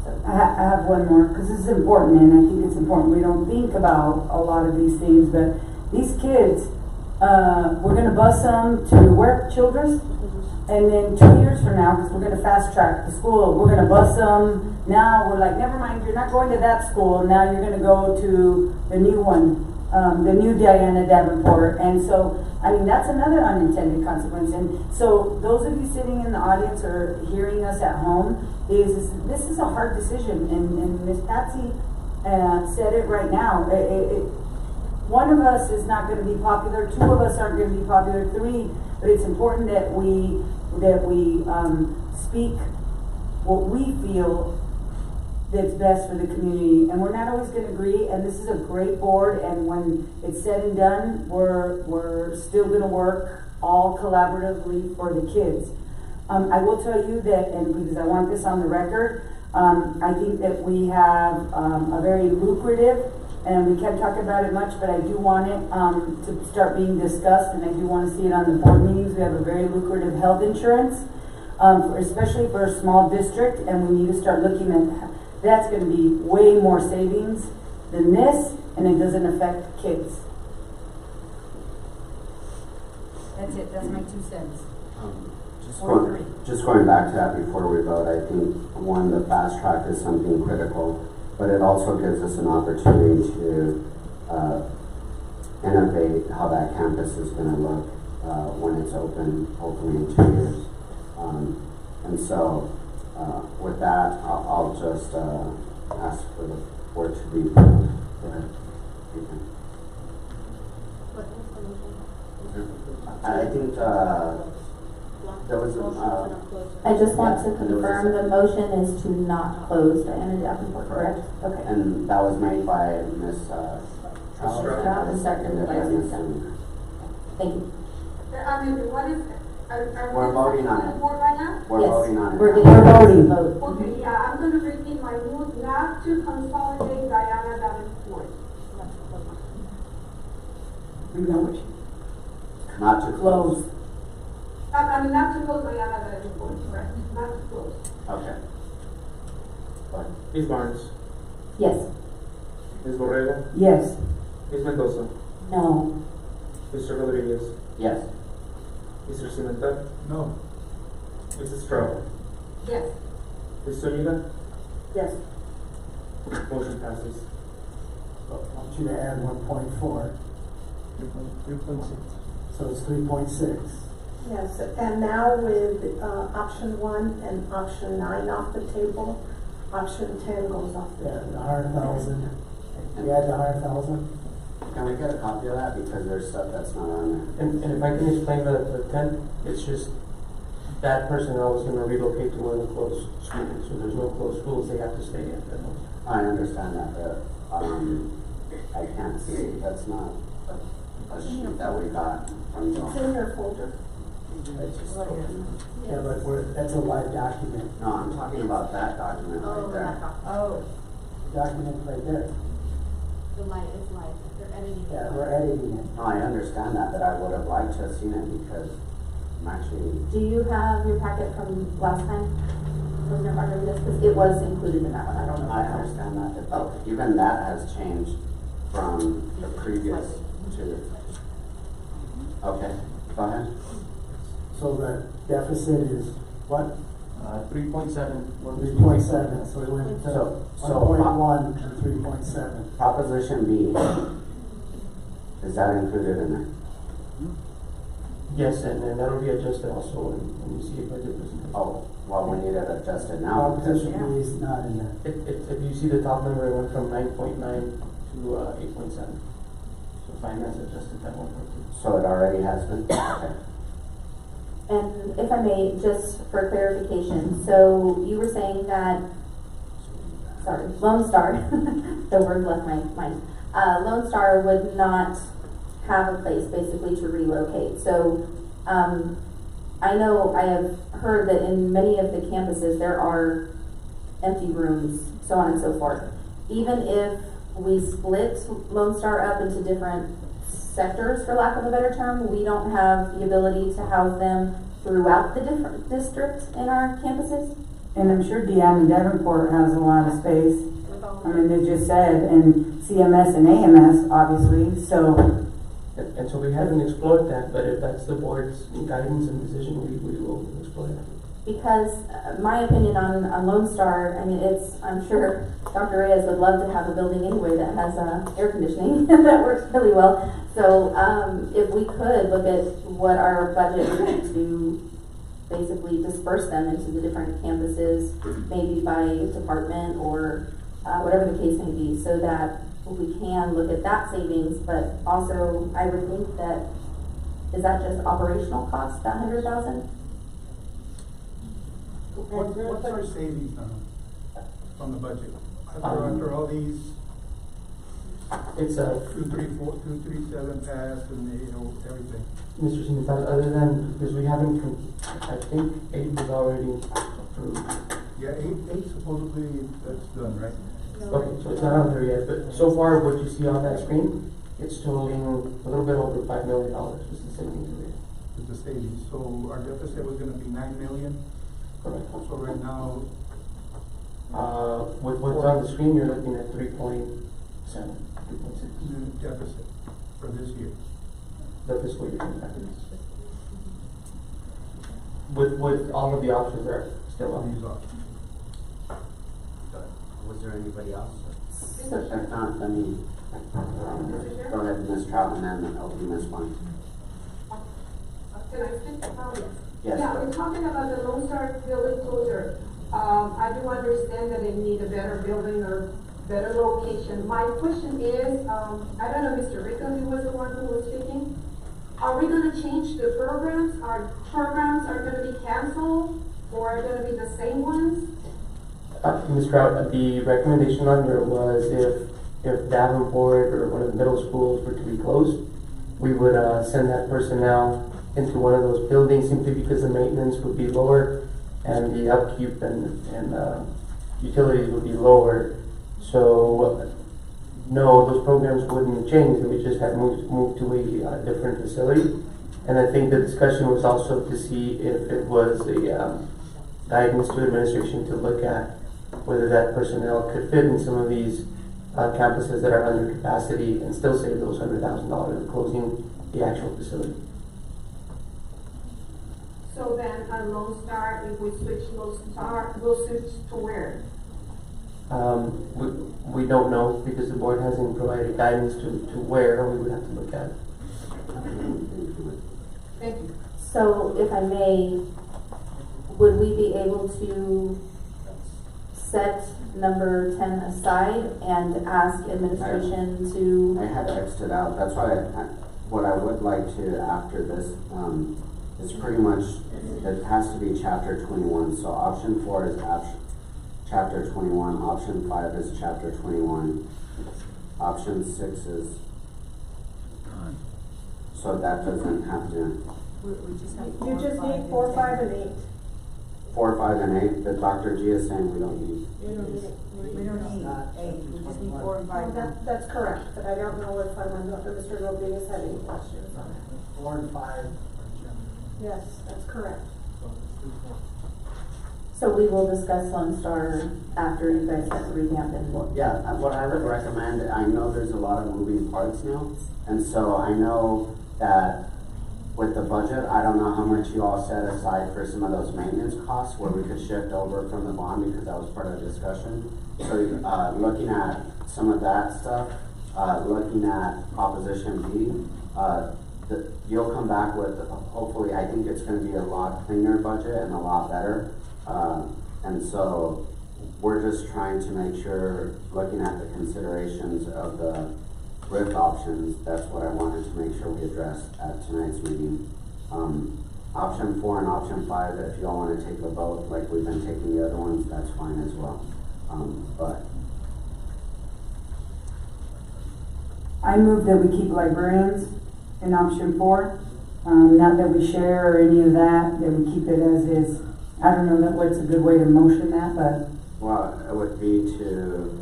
So. I have one more, because this is important, and I think it's important. We don't think about a lot of these things, but these kids, we're going to bus them to where, Childress? And then 2 years from now, because we're going to fast track the school, we're going to bus them. Now we're like, never mind, you're not going to that school. Now you're going to go to the new one, the new Diana Davenport. And so, I mean, that's another unintended consequence. And so those of you sitting in the audience or hearing us at home, this is a hard decision. And Ms. Patsy said it right now. One of us is not going to be popular. 2 of us aren't going to be popular. 3, but it's important that we speak what we feel that's best for the community. And we're not always going to agree. And this is a great board. And when it's said and done, we're still going to work all collaboratively for the kids. I will tell you that, and because I want this on the record, I think that we have a very lucrative. And we can't talk about it much, but I do want it to start being discussed, and I do want to see it on the board meetings. We have a very lucrative health insurance, especially for a small district, and we need to start looking at that's going to be way more savings than this, and it doesn't affect kids. That's it, that's my 2 cents. Just going back to that before we vote, I think, one, the fast track is something critical. But it also gives us an opportunity to innovate how that campus is going to look when it's open, hopefully in 2 years. And so, with that, I'll just ask for the board to be. Go ahead. I think there was I just want to confirm the motion is to not close Diana Davenport, correct? Okay. And that was made by Ms. Stroud and seconded by Ms. Dunn. Thank you. I mean, what is, We're voting on it. Right now? We're voting on it. We're now. voting. Okay, yeah, I'm gonna repeat my move not to consolidate Diana Davenport. Not to close. I mean, not to close Diana Davenport, correct? Not to close. Okay. Ms. Barnes, Yes. Ms. Borrego, Yes. Ms. Mendoza, No. Mr. Rodriguez, Yes. Mr. Cimental, No. Mrs. Stroud, Yes. Ms. Zuniga, Yes. motion passes. I want you to add 1.4, 3.6. so it's 3.6. Yes, and now with option 1 and option 9 off the table, option 10 goes off the Yeah, table. the 100,000. You add the 100,000? Can we get a copy of that, because there's stuff that's not on there? And if I can explain the 10, it's just that personnel is going to relocate to one of the closed schools. So there's no closed schools they have to stay in. I understand that, but I can't see, that's not a sheet that we got from you. It's in your folder. That's just Right here. spoken. Yeah, but that's a live document, No, I'm talking about that document right there. Oh, document right there. the light is light, they're editing it. Yeah, we're editing it. No, I understand that, but I would have liked to have seen it because I'm actually, Do you have your packet from last time? From your margaritas? Because it was included in that one, I don't know. I understand that, but even that has changed from the previous to, okay, go ahead. So the deficit is what? 3.7. 3.7, so it went to So- 1.1 to 3.7. Proposition B, is that included in there? Yes, and that'll be adjusted also when you see a budget presentation. Oh, well, we need it adjusted now. Proposition B is not in there. If you see the top number, it went from 9.9 to 8.7. So finance adjusted that 1.2. So it already has been, okay. And if I may, just for clarification, so you were saying that, sorry, Lone Star, the word left my mind. Lone Star would not have a place basically to relocate. So, I know I have heard that in many of the campuses there are empty rooms, so on and so forth. Even if we split Lone Star up into different sectors, for lack of a better term, we don't have the ability to house them throughout the different districts in our campuses? And I'm sure Deanna Davenport has a lot of space. I mean, they just said, and CMS and AMS, obviously, so. And so we haven't explored that, but if that's the board's guidance and decision, we will explore that. Because my opinion on Lone Star, I mean, I'm sure Dr. Reyes would love to have a building anyway that has air conditioning that works really well. So if we could look at what our budget would be to basically disperse them into the different campuses, maybe by department or whatever the case may be, so that we can look at that savings, but also I would think that, is that just operational cost, that 100,000? What's our savings from the budget? After all these It's 237 passed and everything. Mr. Smith, other than, because we haven't, I think 8 was already approved. Yeah, eight supposedly that's done, right? Okay, so it's not on there yet, but so far what you see on that screen, it's totaling a little bit over $5 million, just the savings rate. With the savings. So our deficit was gonna be 9 million. Correct. So right now, With what's on the screen, you're looking at 3.7, 3.6. the deficit for this year. The fiscal year impact. With all of the options that are still on. These are. Was there anybody else? So, If not, let me, go ahead, Ms. Troutman, and then I'll be Ms. One. Can I speak? Yes, Yeah, go we're ahead. talking about the Lone Star building closure. I do understand that they need a better building or better location. My question is, I don't know, Mr. Rico, he was the one who was speaking. Are we gonna change the programs? Our programs are gonna be canceled or are gonna be the same ones? Ms. Trout, the recommendation on there was if Davenport or one of the middle schools were to be closed, we would send that personnel into one of those buildings simply because the maintenance would be lower and the upkeep and utilities would be lower. So no, those programs wouldn't change. They would just have moved to a different facility. And I think the discussion was also to see if it was a guidance to administration to look at whether that personnel could fit in some of these campuses that are under capacity and still save those $100,000 of closing the actual facility. So then a Lone Star, if we switch Lone Star, we'll switch to where? We don't know because the board hasn't provided guidance to where we would have to look at. Thank you. So if I may, would we be able to set number 10 aside and ask administration to? I had X'd it out, that's why what I would like to, after this, is pretty much, it has to be chapter 21, so option 4 is chapter 21, option 5 is chapter 21, option 6 is, so that doesn't have to, We just have You just need 4, 5, and 8. 4, 5, and 8, the Dr. G is saying we don't need. We don't need 8, we just need 4 and 5. That's correct, but I don't know if Mr. Rodriguez had any questions on it. 4 and 5. Yes, that's correct. So we will discuss Lone Star after you guys have revamped it. Yeah, what I would recommend, I know there's a lot of moving parts now, and so I know that with the budget, I don't know how much you all set aside for some of those maintenance costs where we could shift over from the bond because that was part of the discussion. So, looking at some of that stuff, looking at Proposition B, you'll come back with, hopefully, I think it's gonna be a lot cleaner budget and a lot better. And so we're just trying to make sure, looking at the considerations of the RIF options, that's what I wanted to make sure we addressed at tonight's meeting. Option 4 and option 5, if you all want to take a vote like we've been taking the other ones, that's fine as well. But I move that we keep librarians in option 4. Not that we share or any of that, that we keep it as is. I don't know what's a good way to motion that, but. well, it would be to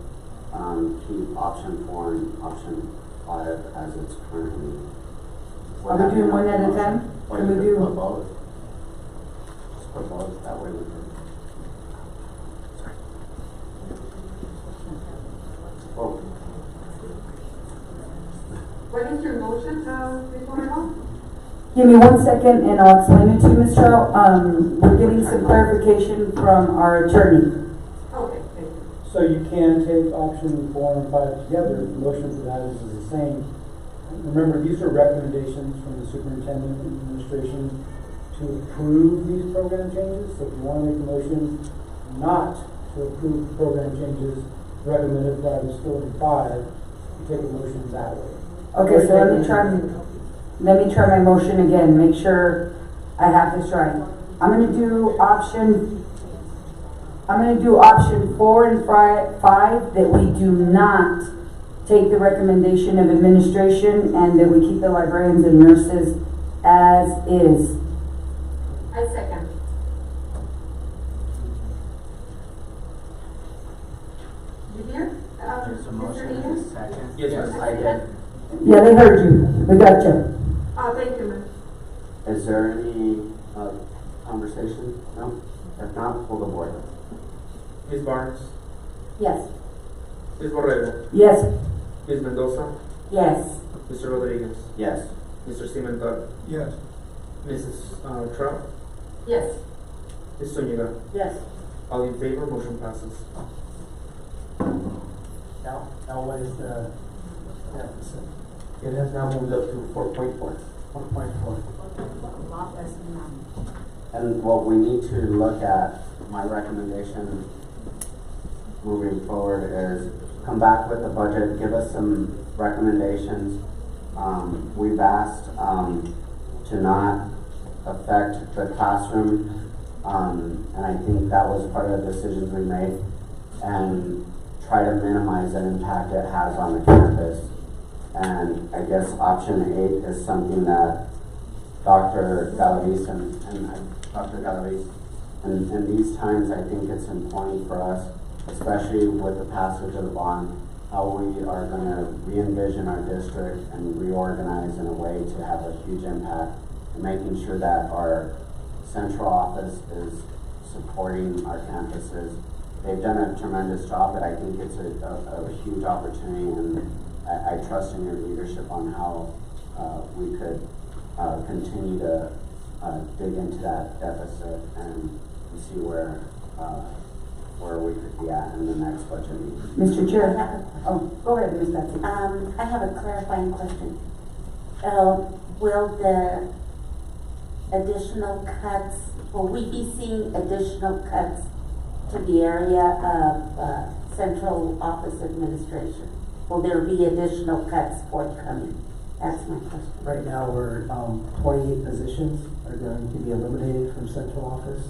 keep option 4 and option 5 as it's currently. Are we doing one at a time? Or Can you we could do? put both. Just put both, that way we can. Oh, What is your motion, Ms. Moreno? Give me 1 second and I'll explain it to you, Ms. Chow. We're getting some clarification from our attorney. Okay, thank you. So you can take option 4 and 5 together, the motion for that is the same. Remember, these are recommendations from the superintendent and administration to approve these program changes. So if you want to make a motion not to approve the program changes recommended by the 4 and 5, you take a motion that way. Okay, so let me try my motion again, make sure I have this right. I'm gonna do option 4 and 5, that we do not take the recommendation of administration and that we keep the librarians and nurses as is. I second. You hear? there's a motion Mr. and a Enos? second. Yes, I did. Yeah, they heard you, we got you. Thank you, ma'am. Is there any conversation? No? If not, pull the board. Ms. Barnes, Yes. Ms. Borrego, Yes. Ms. Mendoza, Yes. Mr. Rodriguez, Yes. Mr. Cimental, Yes. Mrs. Trout, Yes. Ms. Zuniga. Yes. All in favor, motion passes. Now what is the deficit? It has now moved up to 4.4. 1.4. A lot less than that. And what we need to look at, my recommendation moving forward is come back with the budget, give us some recommendations. We've asked to not affect the classroom, and I think that was part of the decisions we made, and try to minimize the impact it has on the campus. And I guess option 8 is something that Dr. Galavis and in these times, I think it's important for us, especially with the passage of the bond, how we are going to re-envision our district and reorganize in a way to have a huge impact, and making sure that our central office is supporting our campuses. They've done a tremendous job, but I think it's a huge opportunity, and I trust in your leadership on how we could continue to dig into that deficit and see where we could be at in the next budget meeting. Mr. I Chair. have a- Oh, go ahead, Ms. Betsy. I have a clarifying question. Will the additional cuts, will we be seeing additional cuts to the area of central office administration? Will there be additional cuts forthcoming? That's my question. Right now, we're, 28 positions are going to be eliminated from central office.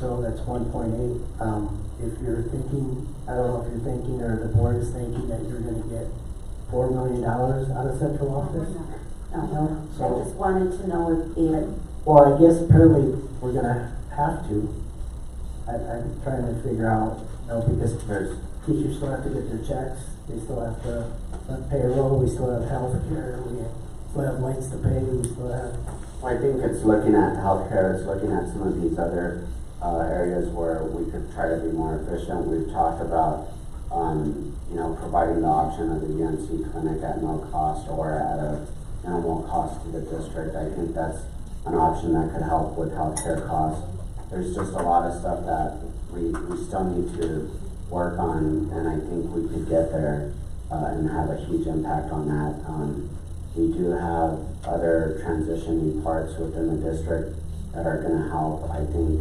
So that's 1.8. If you're thinking, I don't know if you're thinking or the board is thinking that you're gonna get $4 million out of central office. No, I So- just wanted to know if Well, I guess apparently we're gonna have to. I'm trying to figure out, because There's, teachers still have to get their checks, they still have to run payroll, we still have health care, we still have lights to pay, we still have. I think it's looking at healthcare, it's looking at some of these other areas where we could try to be more efficient. We've talked about, providing the option of the UNC clinic at no cost or at a minimal cost to the district. I think that's an option that could help with healthcare costs. There's just a lot of stuff that we still need to work on, and I think we could get there and have a huge impact on that. We do have other transitioning parts within the district that are gonna help, I think,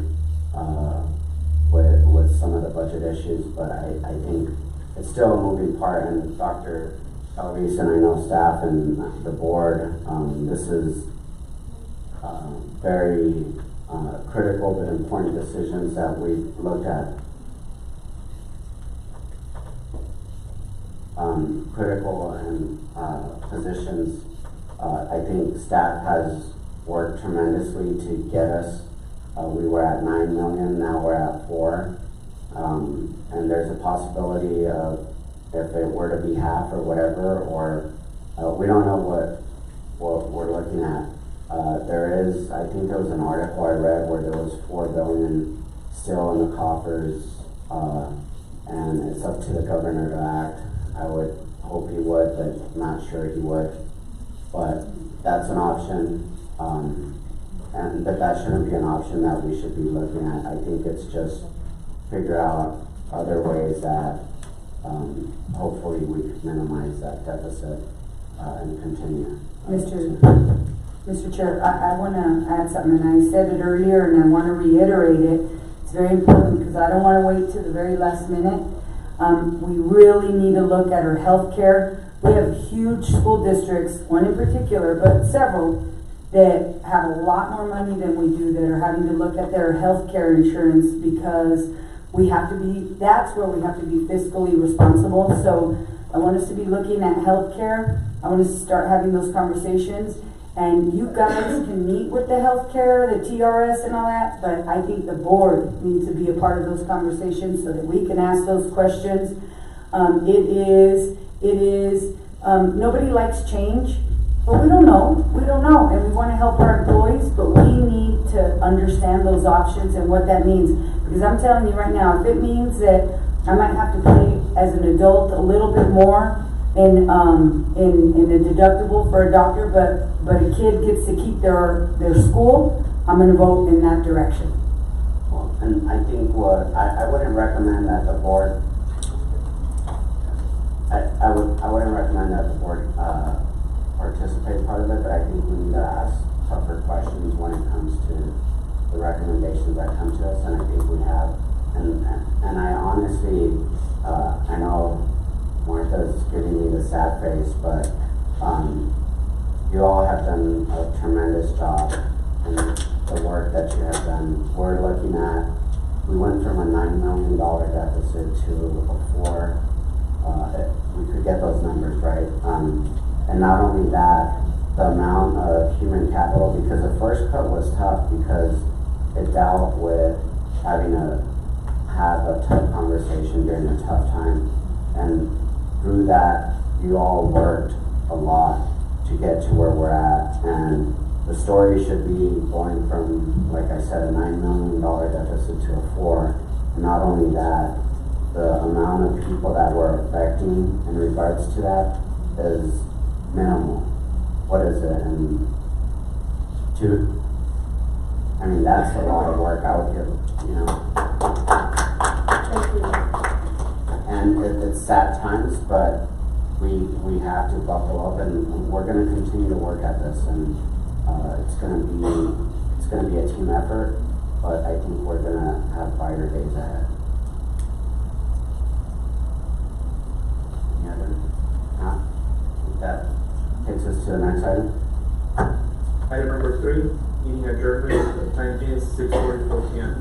with some of the budget issues, but I think it's still a moving part, and Dr. Calvis and I know staff and the board, this is very critical but important decisions that we've looked at. Critical and positions. I think staff has worked tremendously to get us. We were at 9 million, now we're at 4. And there's a possibility of, if it were to be half or whatever, or we don't know what we're looking at. I think there was an article I read where there was 4 billion still in the coffers, and it's up to the governor to act. I would hope he would, but not sure he would. But that's an option, but that shouldn't be an option that we should be looking at. I think it's just figure out other ways that hopefully we can minimize that deficit and continue. Mr. Chair, I want to add something, and I said it earlier and I want to reiterate it. It's very important because I don't want to wait till the very last minute. We really need to look at our health care. We have huge school districts, one in particular, but several, that have a lot more money than we do, that are having to look at their health care insurance because that's where we have to be fiscally responsible. So I want us to be looking at health care. I want us to start having those conversations. And you guys can meet with the healthcare, the TRS and all that, but I think the board needs to be a part of those conversations so that we can ask those questions. Nobody likes change, but we don't know, and we want to help our employees, but we need to understand those options and what that means. Because I'm telling you right now, if it means that I might have to pay as an adult a little bit more in a deductible for a doctor, but a kid gets to keep their school, I'm gonna vote in that direction. Well, and I think I wouldn't recommend that the board, I wouldn't recommend that the board participate part of it, but I think we need to ask tougher questions when it comes to the recommendations that come to us, and I think we have. And I honestly, I know Martha's giving me the sad face, but you all have done a tremendous job in the work that you have done. We went from a $9 million deficit to a 4. We could get those numbers right. And not only that, the amount of human capital, because the first cut was tough because it dealt with having to have a tough conversation during a tough time. And through that, you all worked a lot to get to where we're at. And the story should be going from, like I said, a $9 million deficit to a 4. And not only that, the amount of people that we're affecting in regards to that is minimal. What is it? And that's a lot of work I would give, And it's sad times, but we have to buckle up, and we're going to continue to work at this, and it's going to be a team effort, but I think we're going to have brighter days ahead. Any other? That takes us to the next item. Item number 3, meeting adjournment. The time is 6:44 p.m.